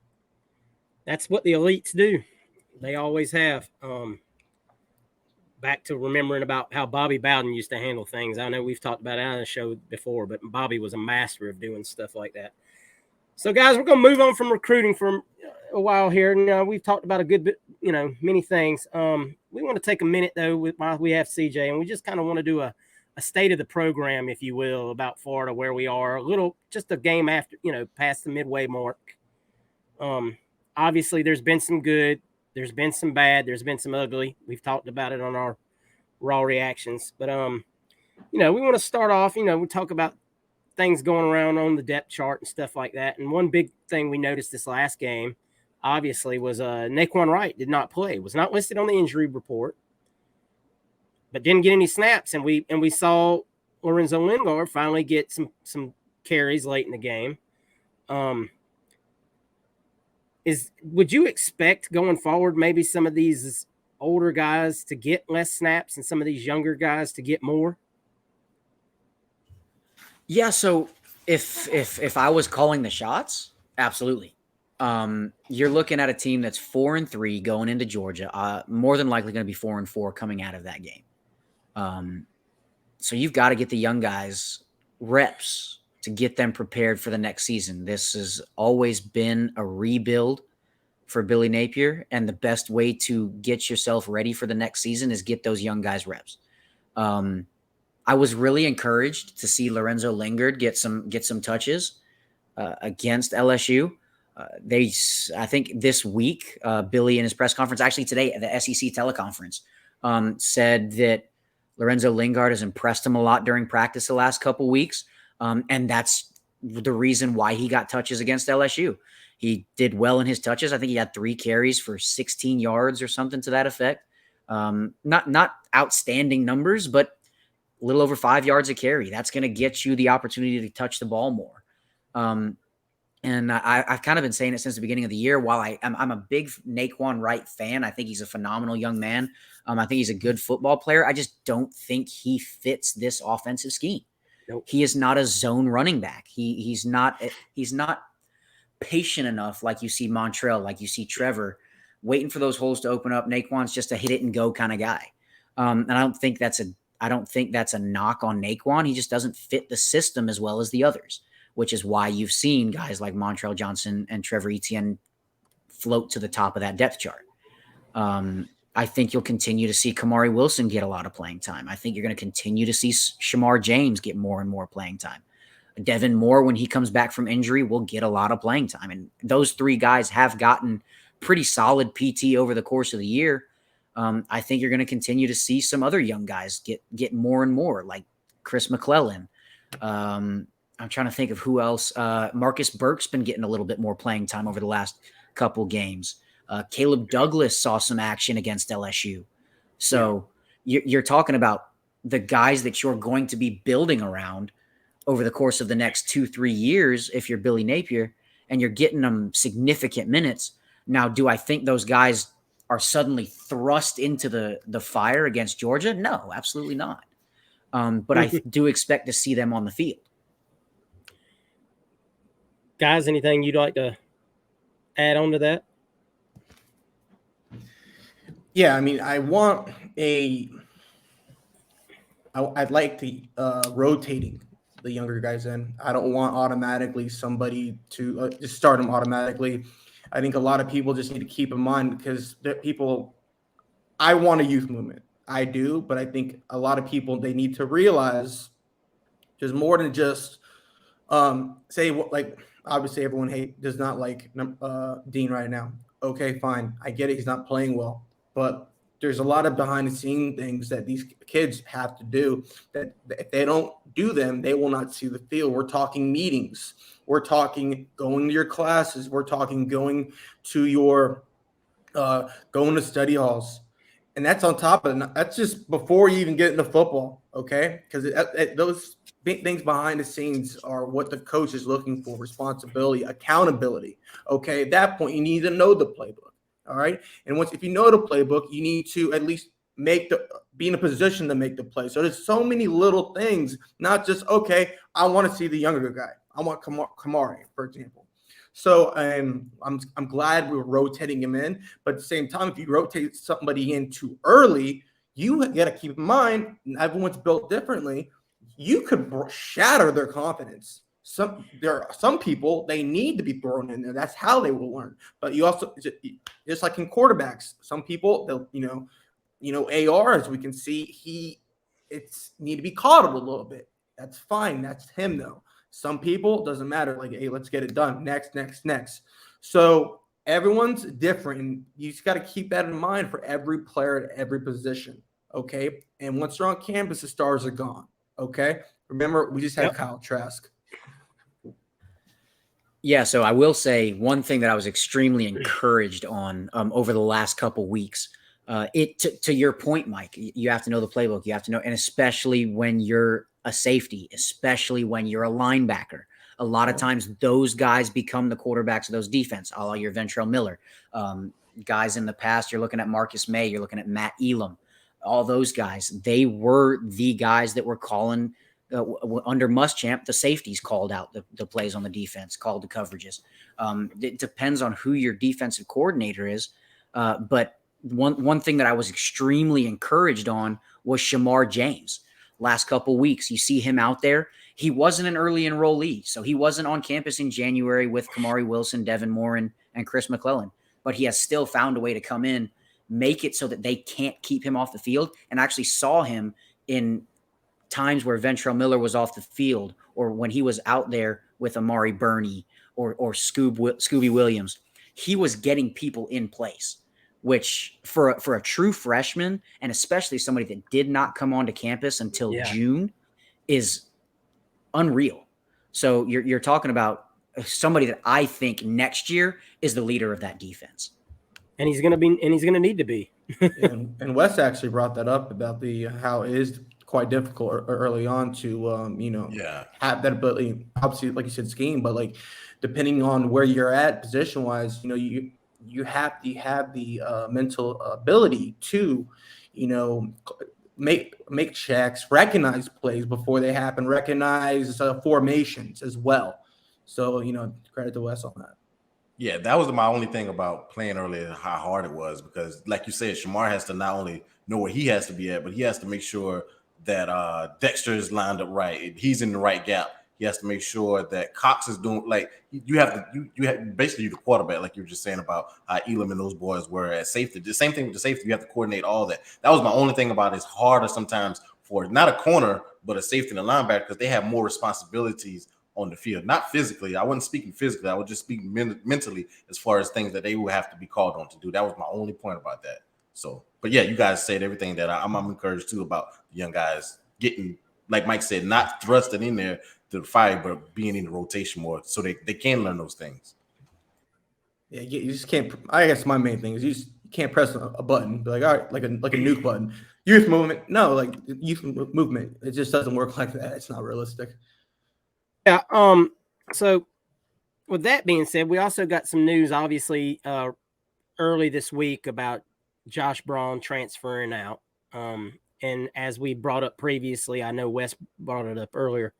That's what the elites do. They always have. Back to remembering about how Bobby Bowden used to handle things. I know we've talked about it on the show before, but Bobby was a master of doing stuff like that. So, guys, we're going to move on from recruiting for a while here. We've talked about a good bit, many things. We want to take a minute, though, while we have CJ, and we just kind of want to do a state of the program, if you will, about Florida, where we are. Just a game after, past the midway mark. Obviously, there's been some good. There's been some bad. There's been some ugly. We've talked about it on our raw reactions. But, we want to start off, we talk about things going around on the depth chart and stuff like that. And one big thing we noticed this last game, obviously, was Naquan Wright did not play, was not listed on the injury report, but didn't get any snaps. And we saw Lorenzo Lingard finally get some carries late in the game. Would you expect going forward maybe some of these older guys to get less snaps and some of these younger guys to get more? Yeah, so if I was calling the shots, absolutely. You're looking at a team that's 4-3 going into Georgia, more than likely going to be 4-4 coming out of that game. So you've got to get the young guys reps to get them prepared for the next season. This has always been a rebuild for Billy Napier, and the best way to get yourself ready for the next season is get those young guys reps. I was really encouraged to see Lorenzo Lingard get some touches against LSU. I think this week, Billy in his press conference, actually today at the SEC teleconference, said that Lorenzo Lingard has impressed him a lot during practice the last couple weeks. And that's the reason why he got touches against LSU. He did well in his touches. I think he had 3 carries for 16 yards or something to that effect. Not outstanding numbers, but a little over 5 yards a carry. That's going to get you the opportunity to touch the ball more. And I've kind of been saying it since the beginning of the year. While I'm a big Naquan Wright fan, I think he's a phenomenal young man. I think he's a good football player. I just don't think he fits this offensive scheme. Nope. He is not a zone running back. He's not patient enough like you see Montrell, like you see Trevor, waiting for those holes to open up. Naquan's just a hit it and go kind of guy. And I don't think that's a knock on Naquan. He just doesn't fit the system as well as the others, which is why you've seen guys like Montrell Johnson and Trevor Etienne float to the top of that depth chart. I think you'll continue to see Kamari Wilson get a lot of playing time. I think you're going to continue to see Shamar James get more and more playing time. Devin Moore, when he comes back from injury, will get a lot of playing time. And those 3 guys have gotten pretty solid PT over the course of the year. I think you're going to continue to see some other young guys get more and more, like Chris McClellan. I'm trying to think of who else. Marcus Burke's been getting a little bit more playing time over the last couple games. Caleb Douglas saw some action against LSU. So you're talking about the guys that you're going to be building around over the course of the next 2-3 years if you're Billy Napier, and you're getting them significant minutes. Now, do I think those guys are suddenly thrust into the fire against Georgia? No, absolutely not. But I do expect to see them on the field. Guys, anything you'd like to add on to that? Yeah, I mean, I'd like to rotating the younger guys in. I don't want automatically somebody to just start them automatically. I think a lot of people just need to keep in mind, because I want a youth movement. I do, but I think a lot of people, they need to realize there's more than just obviously everyone does not like Dean right now. Okay, fine. I get it. He's not playing well, but there's a lot of behind the scene things that these kids have to do that if they don't do them, they will not see the field. We're talking meetings. We're talking going to your classes. We're talking going to your going to study halls. And that's on top of it. That's just before you even get into football, okay? Because those big things behind the scenes are what the coach is looking for: responsibility, accountability. Okay, at that point, you need to know the playbook. All right, and if you know the playbook, you need to at least be in a position to make the play. So there's so many little things, not just I want to see the younger guy. I want Kamari, for example. So I'm glad we're rotating him in, but at the same time, if you rotate somebody in too early, you got to keep in mind everyone's built differently. You could shatter their confidence. There are some people, they need to be thrown in there. That's how they will learn. But you also, just like in quarterbacks, some people they'll AR, as we can see, it's need to be coddled a little bit. That's fine. That's him though. Some people, doesn't matter. Like, hey, let's get it done. Next. So everyone's different. And you just got to keep that in mind for every player at every position. Okay. And once they're on campus, the stars are gone. Okay. Remember, we just had Kyle Trask. Yeah. So I will say one thing that I was extremely encouraged on over the last couple weeks. To your point, Mike, you have to know the playbook. You have to know, and especially when you're a safety, especially when you're a linebacker. A lot of times those guys become the quarterbacks of those defense, a la your Ventrell Miller. Guys in the past, you're looking at Marcus May, you're looking at Matt Elam. All those guys, they were the guys that were calling under Muschamp, the safeties called out the plays on the defense, called the coverages. It depends on who your defensive coordinator is. But one thing that I was extremely encouraged on was Shamar James. Last couple weeks, you see him out there. He wasn't an early enrollee, so he wasn't on campus in January with Kamari Wilson, Devin Moore, and Chris McClellan. But he has still found a way to come in, make it so that they can't keep him off the field, and actually saw him in times where Ventrell Miller was off the field, or when he was out there with Amari Burney or Scooby Williams. He was getting people in place, which for a true freshman, and especially somebody that did not come onto campus until June, is unreal. So you're talking about somebody that I think next year is the leader of that defense. And he's going to need to be. and Wes actually brought that up about how it is quite difficult early on to have that ability. Obviously, like you said, scheme, but like depending on where you're at position wise, you have to have the mental ability to, make checks, recognize plays before they happen, recognize formations as well. So, credit to Wes on that. Yeah, that was my only thing about playing earlier, how hard it was, because like you said, Shamar has to not only know where he has to be at, but he has to make sure that Dexter is lined up right. He's in the right gap. He has to make sure that Cox is doing, like, you have basically the quarterback, like you were just saying about how Elam and those boys were at safety. The same thing with the safety. You have to coordinate all that. That was my only thing about it. It's harder sometimes for not a corner, but a safety and a linebacker, because they have more responsibilities on the field. Not physically. I wasn't speaking physically. I was just speaking mentally as far as things that they would have to be called on to do. That was my only point about that. So, but yeah, you guys said everything that I'm encouraged too about the young guys getting, like Mike said, not thrusted in there to the fire, but being in the rotation more so they can learn those things. Yeah, you just can't. I guess my main thing is you can't press a button, be like, all right, like a nuke button. Youth movement, no, like youth movement. It just doesn't work like that. It's not realistic. Yeah. So with that being said, we also got some news, obviously, early this week about Josh Braun transferring out. And as we brought up previously, I know Wes brought it up earlier.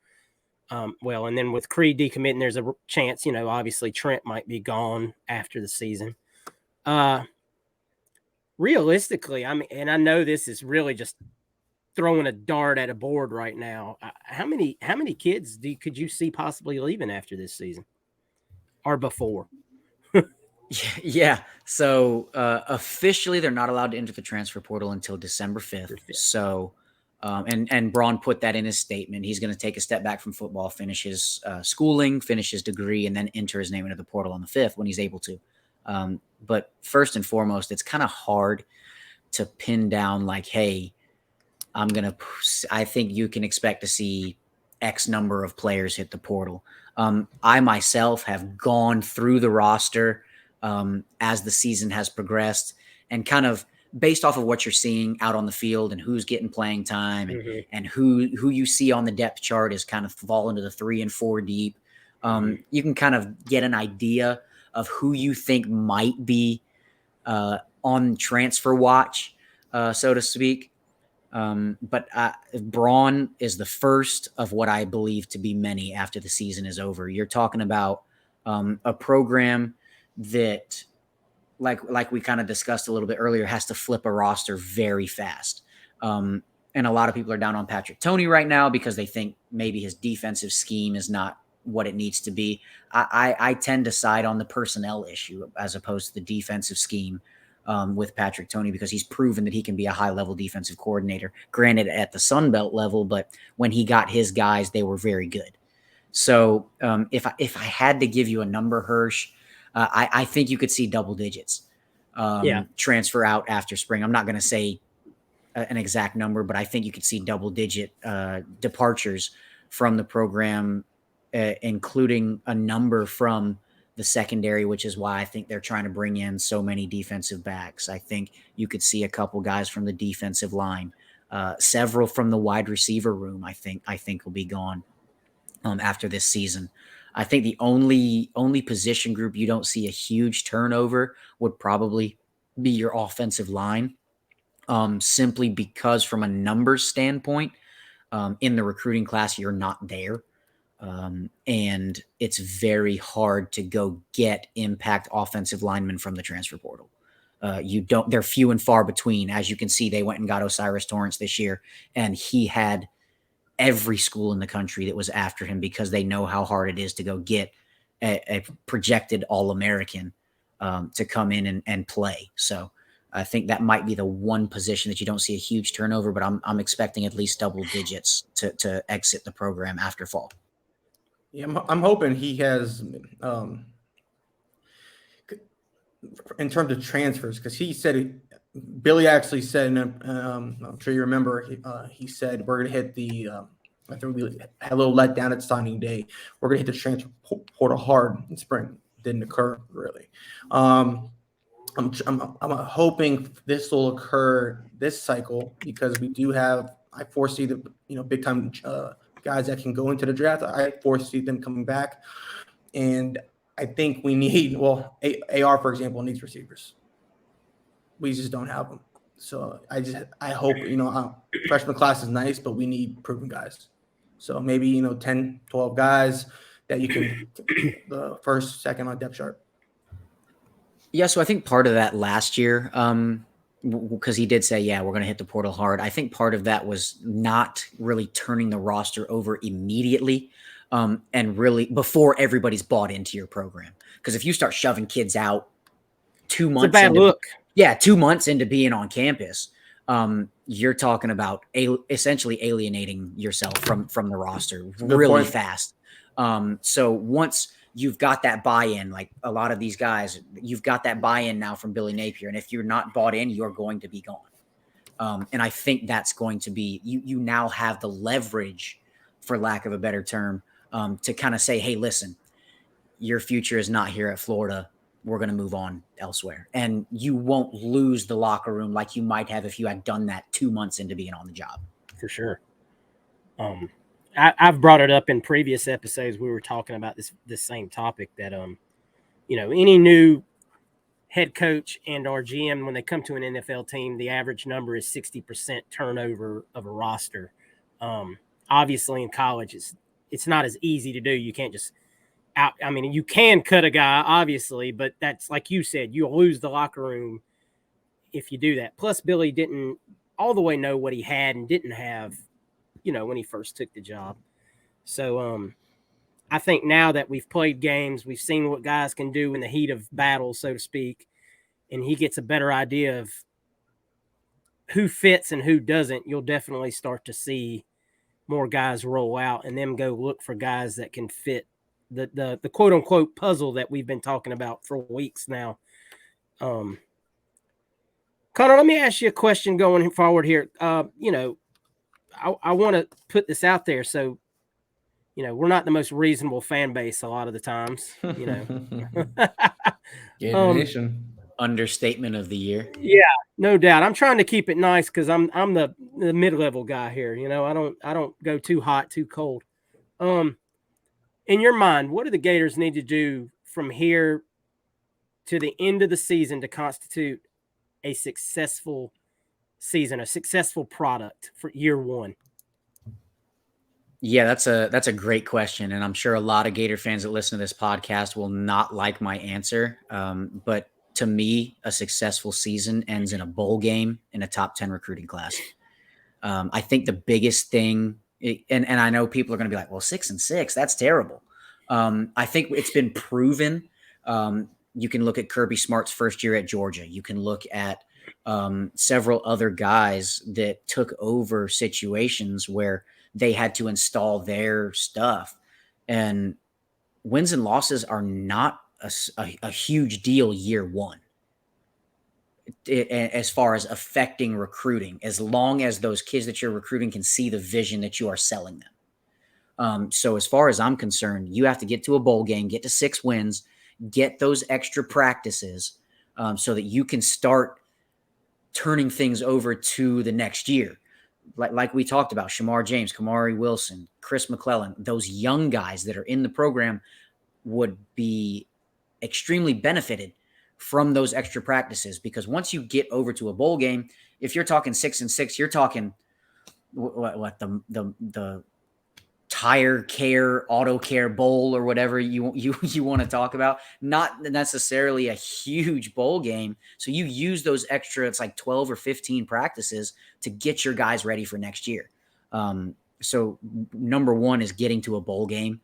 And then with Creed decommitting, there's a chance, obviously Trent might be gone after the season. Realistically, I mean, and I know this is really just throwing a dart at a board right now. How many kids could you see possibly leaving after this season or before? Yeah. So officially, they're not allowed to enter the transfer portal until December 5th. So, and Braun put that in his statement. He's going to take a step back from football, finish his schooling, finish his degree, and then enter his name into the portal on the 5th when he's able to. But first and foremost, it's kind of hard to pin down like, hey, I think you can expect to see X number of players hit the portal. I myself have gone through the roster as the season has progressed, and kind of based off of what you're seeing out on the field and who's getting playing time and who you see on the depth chart is kind of fall into the 3 and 4 deep. You can kind of get an idea of who you think might be on transfer watch, so to speak. But Braun is the first of what I believe to be many after the season is over. You're talking about a program that, like we kind of discussed a little bit earlier, has to flip a roster very fast. And a lot of people are down on Patrick Toney right now because they think maybe his defensive scheme is not what it needs to be. I tend to side on the personnel issue as opposed to the defensive scheme with Patrick Toney, because he's proven that he can be a high-level defensive coordinator, granted at the Sun Belt level, but when he got his guys, they were very good. So if I had to give you a number, Hirsch, I think you could see double digits transfer out after spring. I'm not going to say an exact number, but I think you could see double-digit departures from the program, including a number from the secondary, which is why I think they're trying to bring in so many defensive backs. I think you could see a couple guys from the defensive line, several from the wide receiver room. I think will be gone after this season. I think the only position group you don't see a huge turnover would probably be your offensive line, simply because from a numbers standpoint, in the recruiting class, you're not there. And it's very hard to go get impact offensive linemen from the transfer portal. They're few and far between. As you can see, they went and got Osiris Torrance this year, and he had every school in the country that was after him because they know how hard it is to go get a projected All-American to come in and play. So I think that might be the one position that you don't see a huge turnover, but I'm expecting at least double digits to exit the program after fall. Yeah, I'm hoping he has, in terms of transfers, because he said, Billy actually said, I'm sure you remember, he said, we're going to hit the, I think we had a little letdown at signing day. We're going to hit the transfer portal hard in spring. Didn't occur, really. I'm hoping this will occur this cycle because we do have, I foresee the, big time guys that can go into the draft. I foresee them coming back. And I think we need, AR, for example, needs receivers. We just don't have them. So I hope, freshman class is nice, but we need proven guys. So maybe, 10, 12 guys that you can, the first, second on depth chart. Yeah, so I think part of that last year, because he did say, we're going to hit the portal hard. I think part of that was not really turning the roster over immediately and really before everybody's bought into your program. Because if you start shoving kids out 2 months, it's a bad look. Yeah, 2 months into being on campus, you're talking about essentially alienating yourself from the roster really fast. So once you've got that buy-in, like a lot of these guys, you've got that buy-in now from Billy Napier. And if you're not bought in, you're going to be gone. And I think that's going to be, you now have the leverage, for lack of a better term, to kind of say, hey, listen, your future is not here at Florida. We're going to move on elsewhere. And you won't lose the locker room like you might have if you had done that 2 months into being on the job. For sure. I've brought it up in previous episodes. We were talking about this same topic that, any new head coach and or GM, when they come to an NFL team, the average number is 60% turnover of a roster. Obviously in college, it's not as easy to do. You can't just you can cut a guy, obviously, but that's like you said, you'll lose the locker room if you do that. Plus, Billy didn't all the way know what he had and didn't have, when he first took the job. So I think now that we've played games, we've seen what guys can do in the heat of battle, so to speak, and he gets a better idea of who fits and who doesn't, you'll definitely start to see more guys roll out and them go look for guys that can fit the quote unquote puzzle that we've been talking about for weeks now. Connor, let me ask you a question going forward here. You know, I want to put this out there. So, you know, we're not the most reasonable fan base a lot of the times, you know. Gator Nation. Understatement of the year. Yeah, no doubt. I'm trying to keep it nice because I'm the mid-level guy here. You know, I don't go too hot, too cold. In your mind, what do the Gators need to do from here to the end of the season to constitute a successful season, a successful product for year one? Yeah, that's a great question, and I'm sure a lot of Gator fans that listen to this podcast will not like my answer. But to me, a successful season ends in a bowl game in a top 10 recruiting class. I think the biggest thing, and I know people are going to be like, well, 6-6, that's terrible. I think it's been proven. You can look at Kirby Smart's first year at Georgia. You can look at several other guys that took over situations where they had to install their stuff. And wins and losses are not a huge deal year one. As far as affecting recruiting, as long as those kids that you're recruiting can see the vision that you are selling them. So as far as I'm concerned, you have to get to a bowl game, get to 6 wins, get those extra practices so that you can start turning things over to the next year. Like we talked about, Shamar James, Kamari Wilson, Chris McClellan, those young guys that are in the program would be extremely benefited from those extra practices, because once you get over to a bowl game, if you're talking 6-6, you're talking what the tire care, auto care bowl or whatever you want to talk about, not necessarily a huge bowl game. So you use those extra, it's like 12 or 15 practices to get your guys ready for next year. So number one is getting to a bowl game.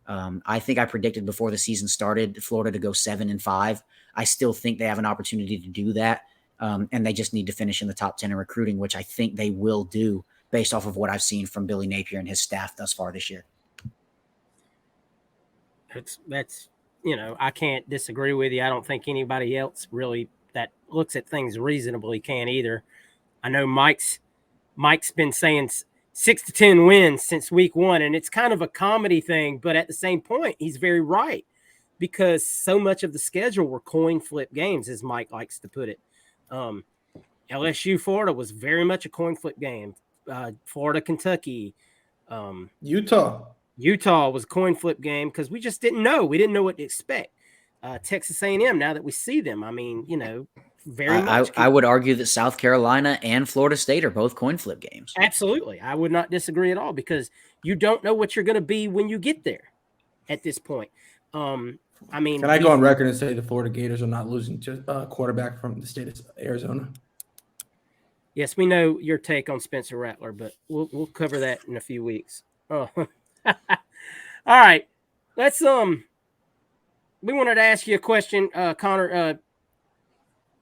I think I predicted before the season started Florida to go 7-5. I still think they have an opportunity to do that. And they just need to finish in the top 10 in recruiting, which I think they will do based off of what I've seen from Billy Napier and his staff thus far this year. That's, you know, I can't disagree with you. I don't think anybody else really that looks at things reasonably can either. I know Mike's been saying 6 to 10 wins since week one, and it's kind of a comedy thing, but at the same point, he's very right, because so much of the schedule were coin flip games, as Mike likes to put it. LSU Florida was very much a coin flip game. Florida Kentucky, Utah was a coin flip game because we just didn't know. We didn't know what to expect. Texas A&M, now that we see them, I mean, you know, very much. I would argue that South Carolina and Florida State are both coin flip games. Absolutely. I would not disagree at all, because you don't know what you're going to be when you get there at this point. I mean, can I go on record and say the Florida Gators are not losing to a quarterback from the state of Arizona? Yes, we know your take on Spencer Rattler, but we'll cover that in a few weeks. Oh. All right. Let's we wanted to ask you a question, Connor.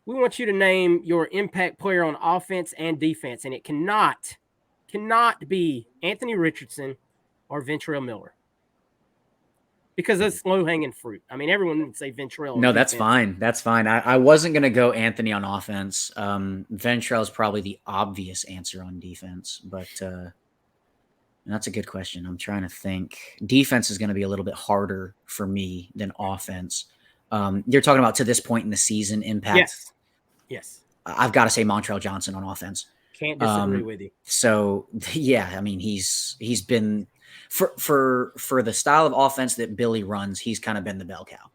We want you to name your impact player on offense and defense, and it cannot be Anthony Richardson or Ventrell Miller, because that's low-hanging fruit. I mean, everyone would say Ventrell. No, that's fine. That's fine. I wasn't going to go Anthony on offense. Ventrell is probably the obvious answer on defense, but that's a good question. I'm trying to think. Defense is going to be a little bit harder for me than offense. You're talking about to this point in the season impact. Yes. I've got to say Montrell Johnson on offense. Can't disagree with you. So yeah, I mean, he's been for the style of offense that Billy runs, he's kind of been the bell cow.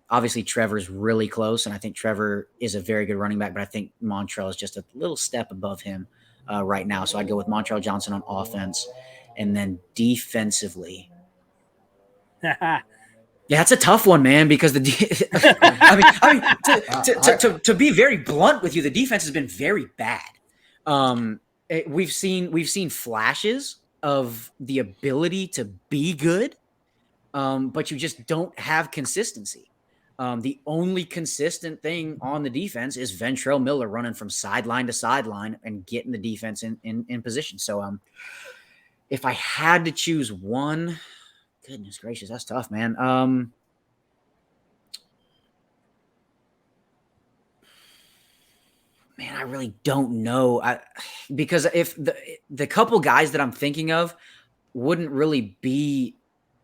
Obviously Trevor's really close, and I think Trevor is a very good running back, but I think Montrell is just a little step above him right now. So I'd go with Montrell Johnson on offense, and then defensively. Yeah, that's a tough one, man, because to be very blunt with you, the defense has been very bad. We've seen flashes of the ability to be good, but you just don't have consistency. The only consistent thing on the defense is Ventrell Miller running from sideline to sideline and getting the defense in position. So if I had to choose one, goodness gracious, that's tough, man. Man, I really don't know. Because if the couple guys that I'm thinking of wouldn't really be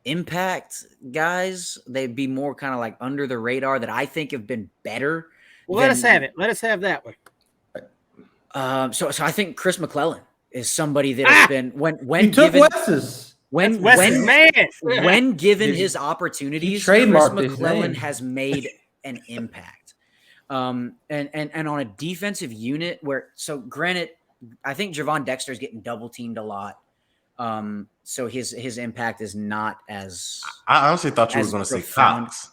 impact guys, they'd be more kind of like under the radar that I think have been better. Well, let us have it. Let us have that one. So I think Chris McClellan is somebody that has been when You took given Wes's. That's Wes's man. when given his opportunities, Chris trademarked his McClellan name. has made an impact. And on a defensive unit so granted, I think Javon Dexter is getting double teamed a lot. So his impact is not as. I honestly thought you were as going to say profound. Cox.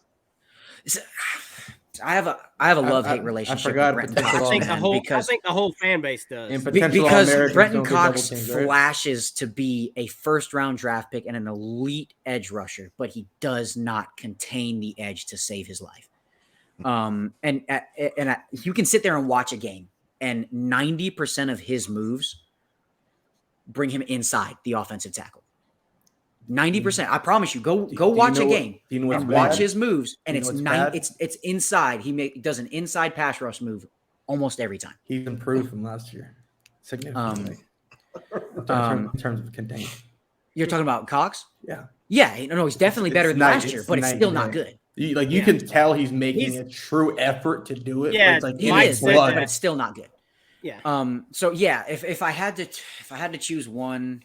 I have a love-hate relationship forgot with Brenton Cox, I think the whole fan base does. And potential because All-Americans Brenton don't get Cox double teamed, right? flashes to be a first-round draft pick and an elite edge rusher, but he does not contain the edge to save his life. You can sit there and watch a game, and 90% of his moves bring him inside the offensive tackle. 90%. I promise you. Go watch a game and watch his moves, and it's inside. He does an inside pass rush move almost every time. He's improved from last year significantly in terms of containment. You're talking about Cox? Yeah. Yeah. No, he's definitely better than last year, but it's still not good. You can tell he's making a true effort to do it. Yeah, but it's he is, but it's still not good. Yeah. So yeah, if I had to choose one,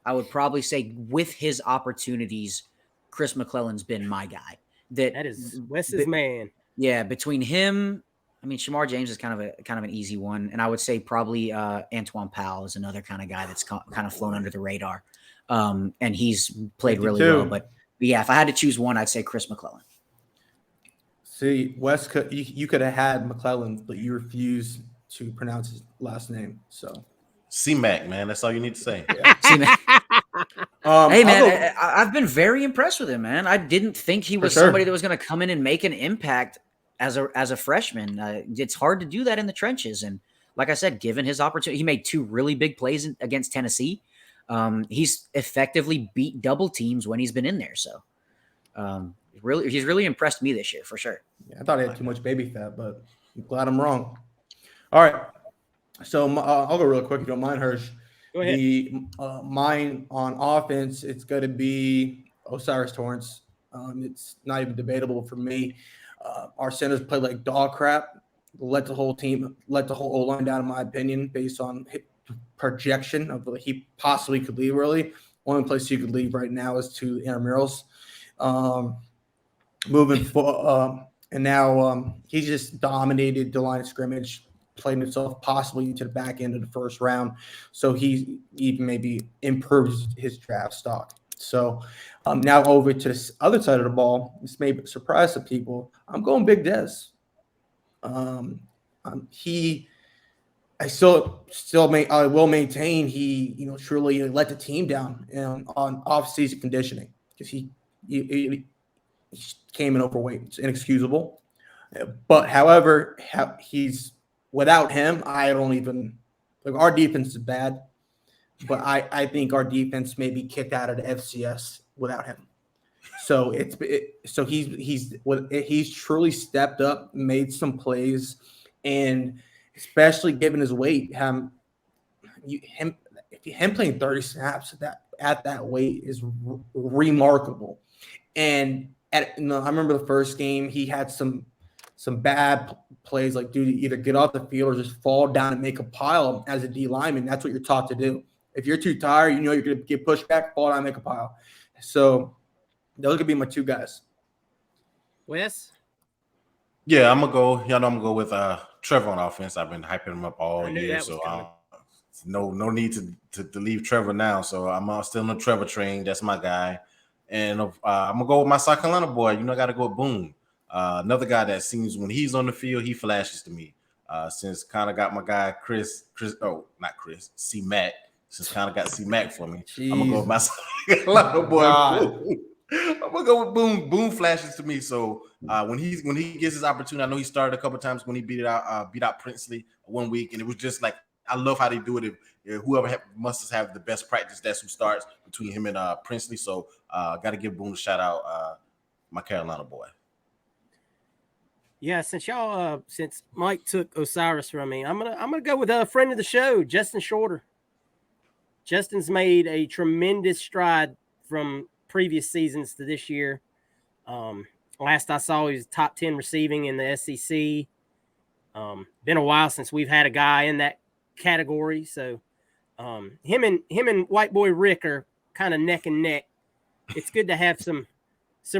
I would probably say with his opportunities, Chris McClellan's been my guy. That is Wes's man. Yeah, between him, I mean, Shamar James is kind of an easy one, and I would say probably Antoine Powell is another kind of guy that's kind of flown under the radar, and he's played really well. But yeah, if I had to choose one, I'd say Chris McClellan. See, Wes, you could have had McClellan, but you refused to pronounce his last name. So C-Mac, man, that's all you need to say. Yeah. C-Mac. Hey, man, I've been very impressed with him, man. I didn't think he was somebody that was going to come in and make an impact as a freshman. It's hard to do that in the trenches. And like I said, given his opportunity, he made 2 really big plays against Tennessee. He's effectively beat double teams when he's been in there. So he's really impressed me this year for sure. Yeah, I thought he had too much baby fat, but I'm glad I'm wrong. All right. So I'll go real quick if you don't mind, Hirsch. Go ahead. Mine on offense, it's going to be Osiris Torrance. It's not even debatable for me. Our centers played like dog crap. Let the whole O-line down, in my opinion, based on projection of what he possibly could leave early. Only place he could leave right now is to intramurals. Moving forward, and now he just dominated the line of scrimmage, played himself possibly into the back end of the first round. So he even maybe improves his draft stock. So now over to the other side of the ball, this may surprise some people. I'm going Big Des. I will maintain he truly let the team down on off-season conditioning because he came in overweight. It's inexcusable. But however, he's without him, I don't even like our defense is bad, but I think our defense may be kicked out of the FCS without him. So he's truly stepped up, made some plays, and especially given his weight, him playing 30 snaps at that weight is remarkable. And I remember the first game he had some bad plays, like dude, either get off the field or just fall down and make a pile as a D lineman. That's what you're taught to do. If you're too tired, you're going to get pushed back, fall down, and make a pile. So those could be my 2 guys. Wes? Yeah, I'm going to go. Y'all know I'm going to go with Trevor on offense. I've been hyping him up all year, so no need to leave Trevor now. So I'm still on the Trevor train. That's my guy. And I'm going to go with my South Carolina boy. I got to go with Boone. Another guy that seems when he's on the field, he flashes to me. Since kind of got my guy C-Mac. Since kind of got C-Mac for me. Jeez. I'm going to go with my South Carolina boy. Boone. I'm going to go with Boone. Boone flashes to me. So when he gets his opportunity, I know he started a couple times when he beat out Princely one week. And it was just like, I love how they do it. If whoever must have the best practice, that's who starts between him and Princely. So got to give Boone a shout out, my Carolina boy. Yeah, since Mike took Osiris from me, I'm gonna go with a friend of the show, Justin Shorter. Justin's made a tremendous stride from previous seasons to this year. Last I saw, he was top 10 receiving in the SEC. Been a while since we've had a guy in that category. So him and white boy Rick are kind of neck and neck. It's good to have some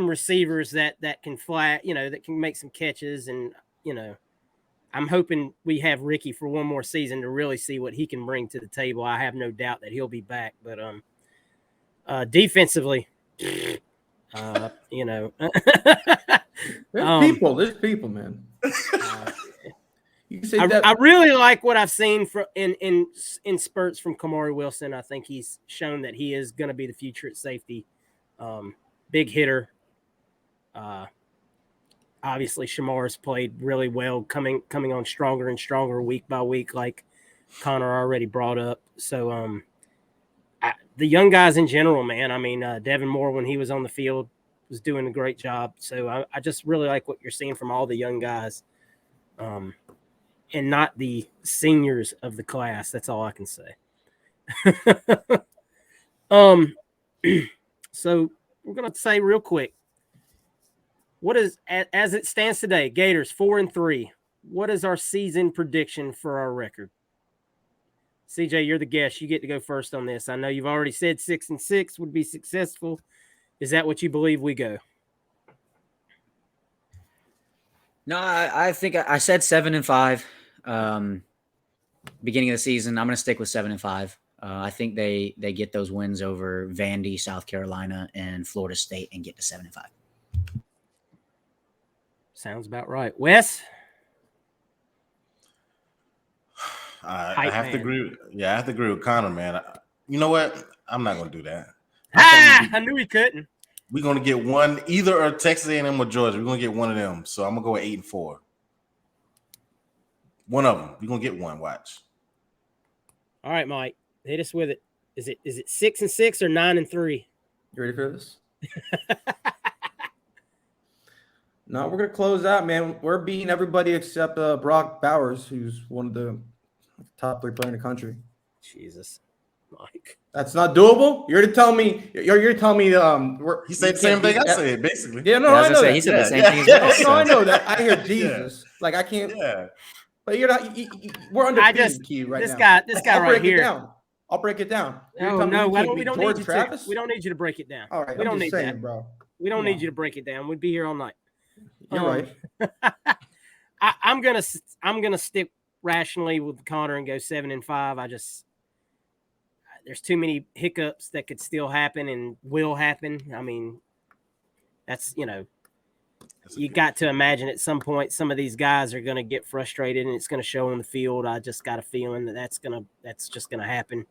receivers that can fly, that can make some catches. And, I'm hoping we have Ricky for one more season to really see what he can bring to the table. I have no doubt that he'll be back. But defensively, There's people, man. You can say I really like what I've seen in spurts from Kamari Wilson. I think he's shown that he is going to be the future at safety. Big hitter. Obviously, Shamar's played really well, coming on stronger and stronger week by week, like Connor already brought up. So, the young guys in general, man. I mean, Devin Moore, when he was on the field, was doing a great job. So I just really like what you're seeing from all the young guys, and not the seniors of the class. That's all I can say. So we're going to say real quick, what is, as it stands today, Gators 4-3. What is our season prediction for our record? CJ, you're the guest. You get to go first on this. I know you've already said 6-6 would be successful. Is that what you believe we go? No, I think I said 7-5. Beginning of the season, I'm going to stick with 7-5. I think they get those wins over Vandy, South Carolina, and Florida State and get to 7-5. Sounds about right. Wes? I have to agree. Yeah, I have to agree with Connor, man. You know what? I'm not going to do that. I knew he couldn't. We're going to get one, either or Texas A&M or Georgia. We're going to get one of them. So I'm going to go with 8-4. One of them. We're going to get one. Watch. All right, Mike. Hit us with it. Is it 6-6 or 9-3? You ready for this? No, we're going to close out, man. We're beating everybody except Brock Bowers, who's one of the top 3 players in the country. Jesus, Mike. That's not doable. You're to tell me. You're telling me. He said the same thing I said, basically. Yeah, no, I know that. He said the same thing. No, I know that. I hear Jesus. Like I can't. Yeah. But you're not. We're undefeated, Key, right this now. This guy right here. I'll break it down. No, we don't need you to. We don't need you to break it down. All right, we don't need that, bro. We don't need you to break it down. We'd be here all night. You're right. I'm gonna stick rationally with Connor and go 7-5. There's too many hiccups that could still happen and will happen. I mean, that's you got to imagine at some point some of these guys are going to get frustrated and it's going to show on the field. I just got a feeling that's just going to happen.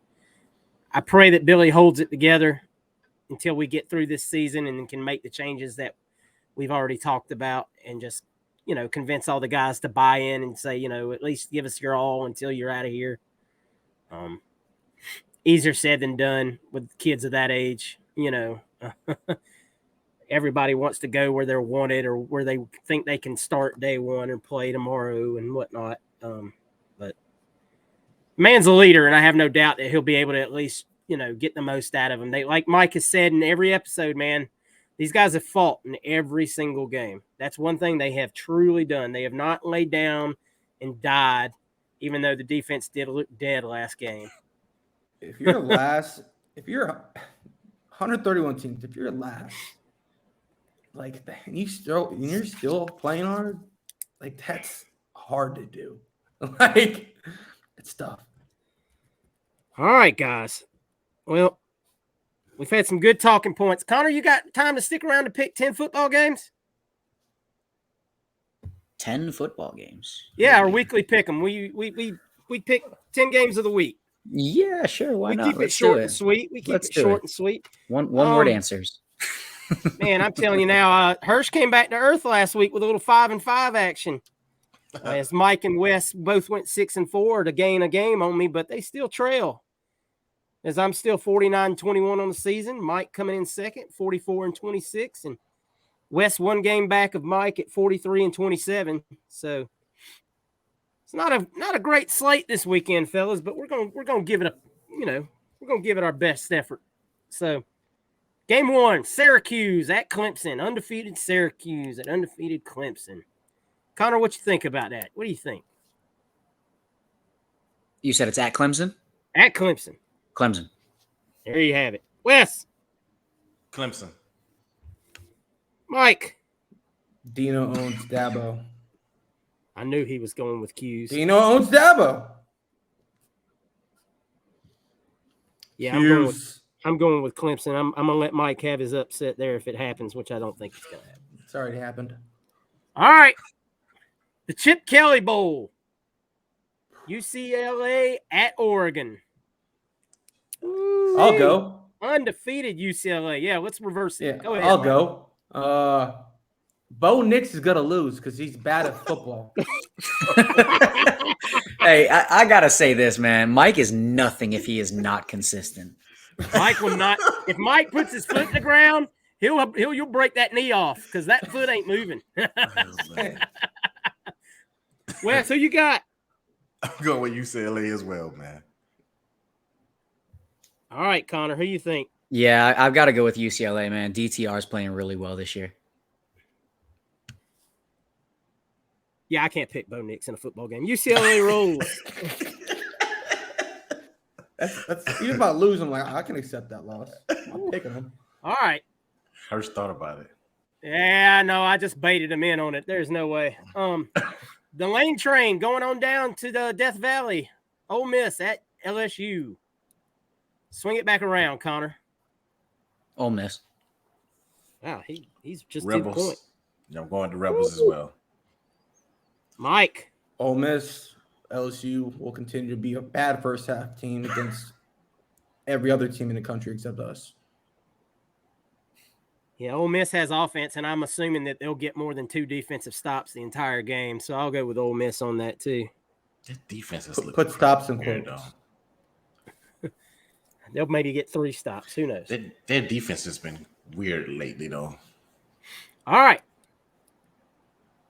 I pray that Billy holds it together until we get through this season and can make the changes that we've already talked about and just, convince all the guys to buy in and say, at least give us your all until you're out of here. Easier said than done with kids of that age, everybody wants to go where they're wanted or where they think they can start day one and play tomorrow and whatnot. But man's a leader, and I have no doubt that he'll be able to at least, get the most out of them. They, like Mike has said in every episode, man, these guys have fought in every single game. That's one thing they have truly done. They have not laid down and died, even though the defense did look dead last game. If you're last, if you're 131 teams, if you're last, like that, and you're still playing hard, like that's hard to do. Like it's tough. All right, guys. Well, we've had some good talking points. Connor, you got time to stick around to pick 10 football games? 10 football games. Yeah, our weekly pick 'em. We pick 10 games of the week. Yeah, sure. Why not? Keep it short and sweet. We keep it short and sweet. One word answers. Man, I'm telling you now, Hirsch came back to earth last week with a little 5-5 action. As Mike and Wes both went 6-4 to gain a game on me, but they still trail. As I'm still 49-21 on the season. Mike coming in second, 44-26, and Wes 1 game back of Mike at 43-27. So it's not a great slate this weekend, fellas, but we're gonna give it our best effort. So game 1, Syracuse at Clemson. Undefeated Syracuse at undefeated Clemson. Connor, what you think about that? What do you think? You said it's at Clemson? At Clemson. Clemson. There you have it. Wes. Clemson. Mike. Dino owns Dabo. I knew he was going with Q's. Dino owns Dabo. Yeah, Hughes. I'm going with Clemson. I'm going to let Mike have his upset there if it happens, which I don't think it's going to happen. It's already happened. All right. The Chip Kelly Bowl. UCLA at Oregon. Ooh, I'll go. Undefeated UCLA. Yeah, let's reverse it. Yeah, Go ahead. I'll Mike. go. Bo Nix is going to lose because he's bad at football. Hey, I got to say this, man. Mike is nothing if he is not consistent. Mike will not. If Mike puts his foot in the ground, you'll break that knee off because that foot ain't moving. Wes, who you got? I'm going with UCLA as well, man. All right, Connor, who you think? Yeah, I've got to go with UCLA, man. DTR is playing really well this year. Yeah, I can't pick Bo Nix in a football game. UCLA rolls. That's even about losing. Like I can accept that loss. I'm picking him. All right. Hurst thought about it. Yeah, no, I just baited him in on it. There's no way. The Lane Train going on down to the Death Valley. Ole Miss at LSU. Swing it back around, Connor. Ole Miss. Wow, he's just Rebels. 2 point. Yeah, I'm going to Rebels as well. Mike. Ole Miss, LSU will continue to be a bad first half team against every other team in the country except us. Yeah, Ole Miss has offense, and I'm assuming that they'll get more than 2 defensive stops the entire game. So I'll go with Ole Miss on that too. Their defense is Put stops in weird, quotes. They'll maybe get 3 stops. Who knows? Their defense has been weird lately, though. All right.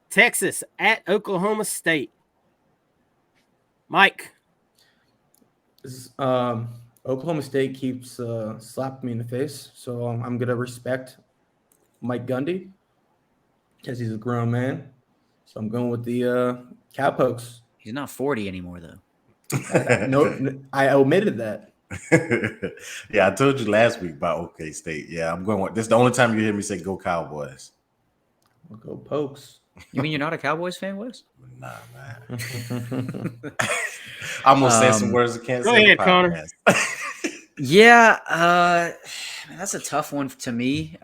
Texas at Oklahoma State. Mike. Oklahoma State keeps slapping me in the face, so I'm going to respect Mike Gundy because he's a grown man. So I'm going with the Cowpokes. He's not 40 anymore, though. No, I omitted that. Yeah, I told you last week about OK State. Yeah, I'm going with this. Is the only time you hear me say "Go Cowboys." We'll go Pokes. You mean you're not a Cowboys fan, Wes? Nah, man. I'm gonna say some words I can't Go say. ahead, Connor. Yeah, that's a tough one to me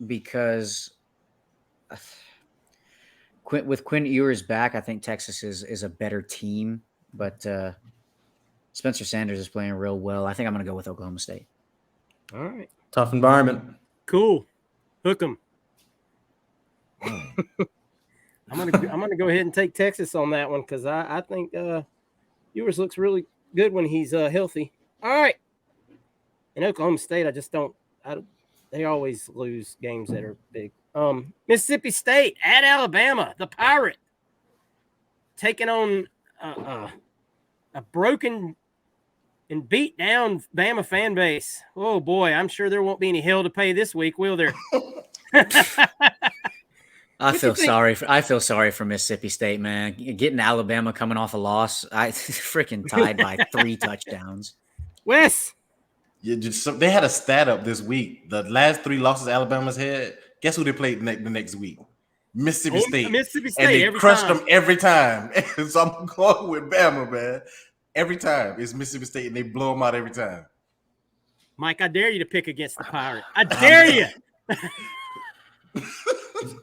because with Quinn Ewers back, I think Texas is a better team, but Spencer Sanders is playing real well. I think I'm going to go with Oklahoma State. All right. Tough environment. Cool. Hook 'em. I'm gonna go ahead and take Texas on that one because I think Ewers looks really good when he's healthy. All right. In Oklahoma State, they always lose games that are big. Mississippi State at Alabama, the Pirate taking on a broken and beat down Bama fan base. Oh boy, I'm sure there won't be any hell to pay this week, will there? I feel sorry for Mississippi State, man. Getting Alabama coming off a loss, I freaking tied by 3 touchdowns. Wes. Yeah, they had a stat up this week. The last 3 losses Alabama's had. Guess who they played the next week? Mississippi State. Mississippi State. And they crushed time. them every time. So I'm going with Bama, man. Every time it's Mississippi State, and they blow them out every time. Mike, I dare you to pick against the Pirate. I dare you.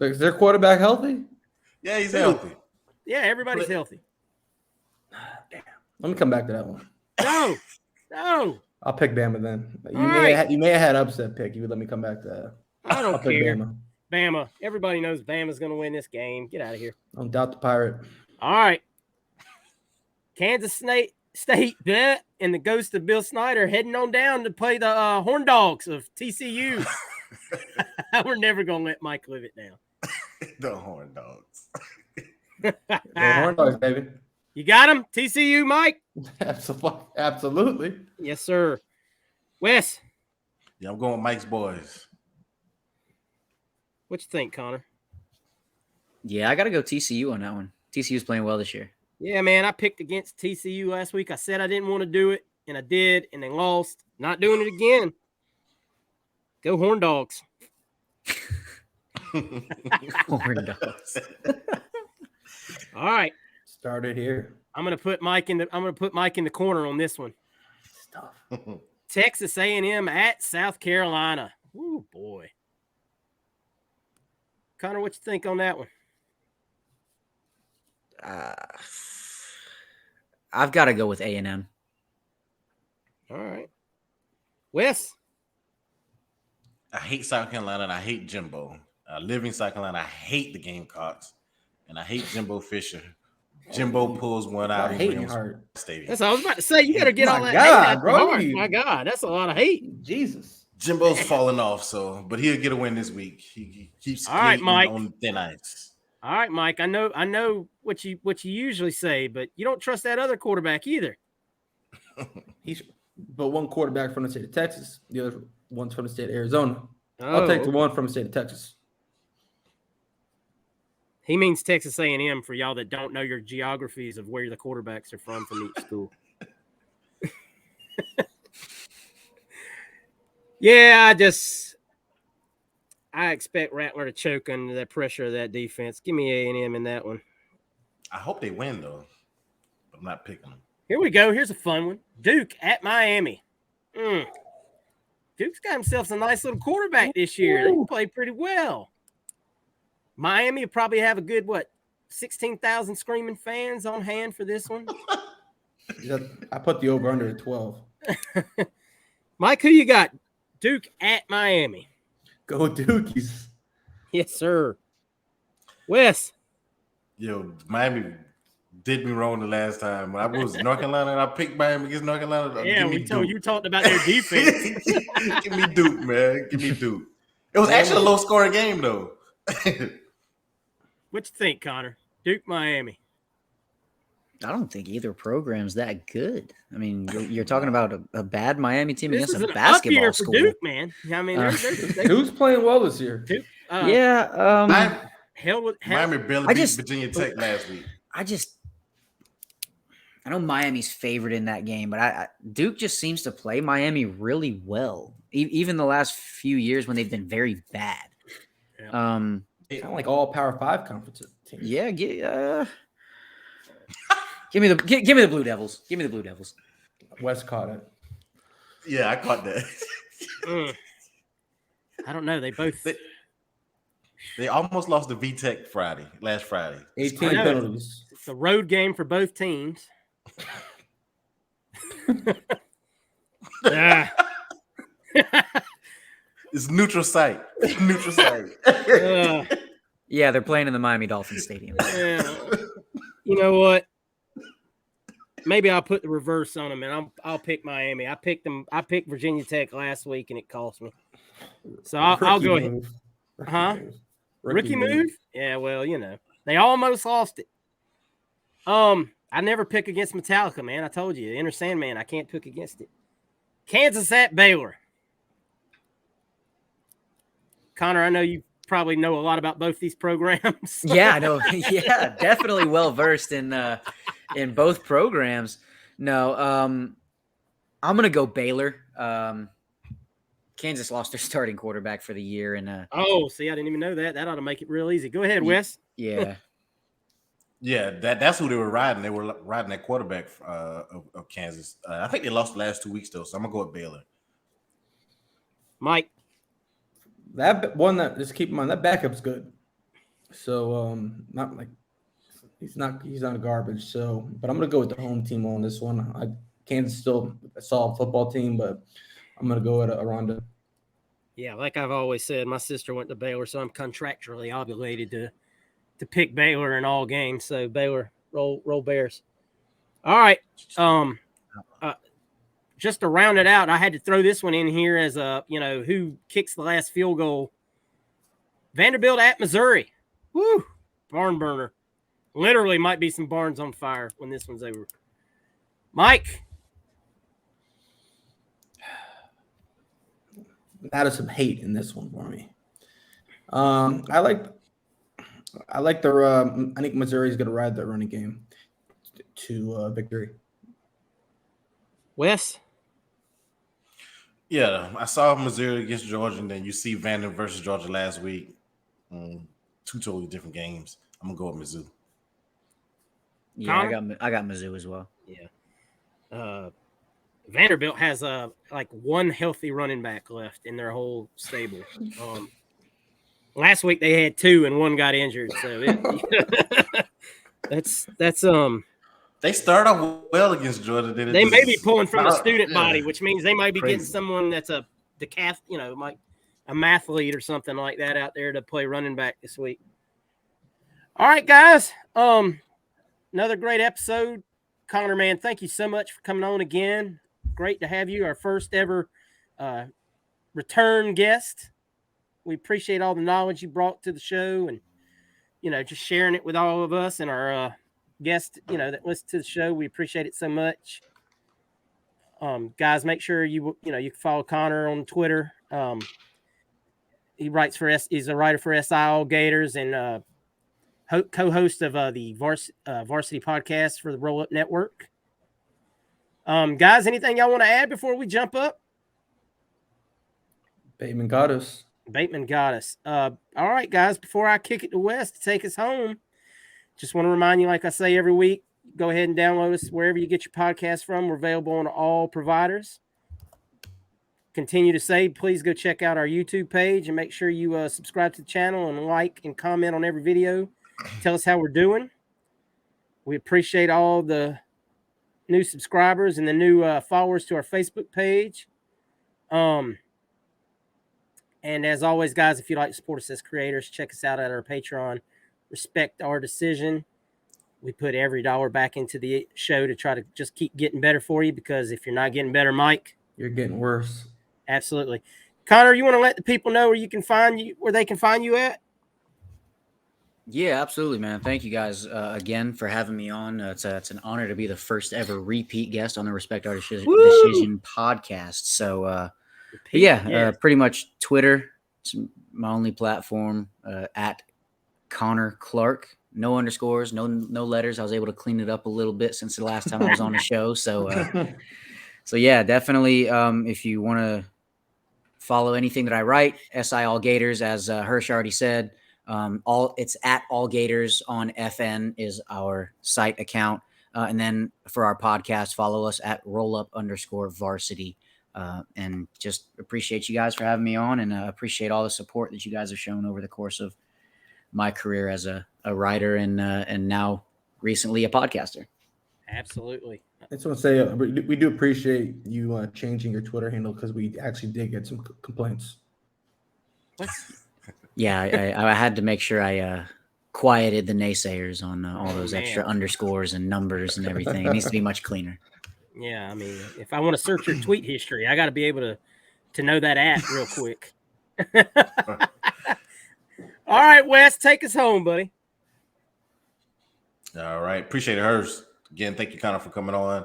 Is their quarterback healthy? Yeah, he's healthy. Yeah, everybody's healthy. Damn. Let me come back to that one. No. I'll pick Bama then. You may have had upset pick. You would let me come back to that. I don't I'll pick care. Bama. Everybody knows Bama's going to win this game. Get out of here. Don't doubt the Pirate. All right. Kansas State that and the ghost of Bill Snyder heading on down to play the Horn Dogs of TCU. We're never gonna let Mike live it down. The Horn Dogs. The Horn Dogs, baby. You got him, TCU, Mike. Absolutely. Yes, sir. Wes, Yeah, I'm going with Mike's boys. what you think, Connor? Yeah, I got to go TCU on that one. TCU's playing well this year. Yeah, man, I picked against TCU last week. I said I didn't want to do it, and I did, and they lost. Not doing it again. Go Horn Dogs. Horn Dogs. All right. Started here. I'm gonna put Mike in the corner on this one. Stuff. Texas A&M at South Carolina. Ooh, boy. Connor, what you think on that one? I've got to go with A&M. All right. Wes? I hate South Carolina and I hate Jimbo. I live in South Carolina. I hate the Gamecocks. And I hate Jimbo Fisher. Jimbo pulls one out in hating Williams hard. Stadium. That's what I was about to say. You got to get all that God, hate out bro. your heart. My God, that's a lot of hate. Jesus. Jimbo's falling off, but he'll get a win this week. He keeps All right, skating Mike. on thin ice. All right, Mike. I know what you usually say, but you don't trust that other quarterback either. But one quarterback from the state of Texas, the other one's from the state of Arizona. Oh, I'll take the one from the state of Texas. He means Texas A&M for y'all that don't know your geographies of where the quarterbacks are from each school. Yeah, I expect Rattler to choke under that pressure of that defense. Give me A&M in that one. I hope they win, though. But I'm not picking them. Here we go. Here's a fun one. Duke at Miami. Duke's got himself a nice little quarterback this year. They played pretty well. Miami will probably have a good, 16,000 screaming fans on hand for this one. I put the over under at 12. Mike, who you got? Duke at Miami. Go Dukies. Yes, sir. Wes. Yo, Miami did me wrong the last time. When I was in North Carolina and I picked Miami against North Carolina. Yeah, you talked about their defense. Give me Duke, man. Give me Duke. It was actually a low-scoring game, though. What you think, Connor? Duke, Miami. I don't think either program's that good. I mean, you're talking about a bad Miami team This against is a an basketball up year school. for Duke, man. I mean, Duke's playing well this year. Duke, Yeah. Miami barely beat Virginia Tech last week. I know Miami's favored in that game, but Duke just seems to play Miami really well, even the last few years when they've been very bad. Yeah. Kind of like all Power 5 conferences. Yeah, give me the Blue Devils. Give me the Blue Devils. West caught it. Yeah, I caught that. I don't know. They both. They almost lost to VTech last Friday. 18 penalties. It's a road game for both teams. Yeah. It's neutral site. Neutral site. Yeah, they're playing in the Miami Dolphins Stadium. You know what? Maybe I'll put the reverse on them, and I'll pick Miami. I picked Virginia Tech last week, and it cost me. So I'll go ahead. Huh? Rookie move? Yeah, well, they almost lost it. I never pick against Metallica, man. I told you, Enter Sandman. I can't pick against it. Kansas at Baylor. Connor, I know you probably know a lot about both these programs. Yeah, I know. Yeah, definitely well versed in both programs. No, I'm gonna go Baylor. Kansas lost their starting quarterback for the year, and see, I didn't even know that. That ought to make it real easy. Go ahead, Wes. Yeah. Yeah, that's who they were riding. They were riding that quarterback of Kansas. I think they lost the last 2 weeks, though, so I'm going to go with Baylor. Mike. That one, just keep in mind, that backup's good. So, not like he's not garbage. So, but I'm going to go with the home team on this one. Kansas is still a solid football team, but I'm going to go with Aranda. Yeah, like I've always said, my sister went to Baylor, so I'm contractually obligated to pick Baylor in all games. So Baylor, roll Bears. All right. just to round it out, I had to throw this one in here as a, who kicks the last field goal. Vanderbilt at Missouri. Woo! Barn burner. Literally might be some barns on fire when this one's over. Mike. Out of some hate in this one for me. I like the. I think Missouri's going to ride that running game to victory. Wes. Yeah, I saw Missouri against Georgia, and then you see Vanderbilt versus Georgia last week. Two totally different games. I'm gonna go with Mizzou. Yeah, I got Mizzou as well. Yeah. Vanderbilt has like one healthy running back left in their whole stable. Last week they had two and one got injured, so that's They started off well against Georgia. They may be pulling from the student body, which means they might be getting someone that's a mathlete or something like that out there to play running back this week. All right, guys. Another great episode. Connor, man, thank you so much for coming on again. Great to have you, our first ever return guest. We appreciate all the knowledge you brought to the show and, just sharing it with all of us and our guests, that listen to the show. We appreciate it so much. Guys, make sure you can follow Connor on Twitter. He writes he's a writer for SI All Gators and co-host of the Varsity podcast for the Roll Up Network. Guys, anything y'all want to add before we jump up? Bateman got us. All right, guys, before I kick it to Wes to take us home, just want to remind you, like I say every week, go ahead and download us wherever you get your podcast from. We're available on all providers. Continue to say, please go check out our YouTube page and make sure you subscribe to the channel and like and comment on every video. Tell us how we're doing. We appreciate all the new subscribers and the new followers to our Facebook page. And as always, guys, if you'd like to support us as creators, check us out at our Patreon. Respect our decision. We put every dollar back into the show to try to just keep getting better for you, because if you're not getting better, Mike, you're getting worse. Absolutely. Connor, you want to let the people know where they can find you at? Yeah, absolutely, man. Thank you guys again for having me on. It's an honor to be the first ever repeat guest on the Respect Our Decision podcast. So, pretty much Twitter. It's my only platform at Connor Clarke. No underscores, no letters. I was able to clean it up a little bit since the last time I was on the show. So, yeah, definitely. If you want to follow anything that I write, SI All Gators, as Hirsch already said. It's at All Gators on FN is our site account. And then for our podcast, follow us at rollup_varsity. And just appreciate you guys for having me on, and appreciate all the support that you guys have shown over the course of my career as a writer and now recently a podcaster. Absolutely. I just want to say we do appreciate you changing your Twitter handle, because we actually did get some complaints. What? Yeah, I had to make sure I quieted the naysayers on all those extra underscores and numbers and everything. It needs to be much cleaner. Yeah, I mean, if I want to search your tweet history, I got to be able to know that real quick. All right, Wes, take us home, buddy. All right. Appreciate it, Hers. Again, thank you, Connor, for coming on.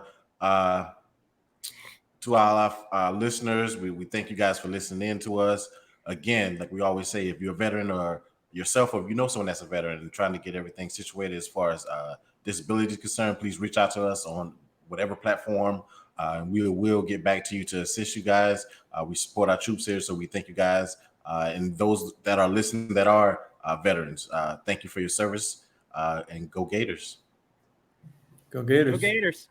To all our listeners, we thank you guys for listening in to us. Again, like we always say, if you're a veteran or yourself, or if you know someone that's a veteran and trying to get everything situated as far as disability is concerned, please reach out to us on whatever platform. We will get back to you to assist you guys. We support our troops here, so we thank you guys. And those that are listening that are veterans, thank you for your service, and go Gators. Go Gators. Go Gators.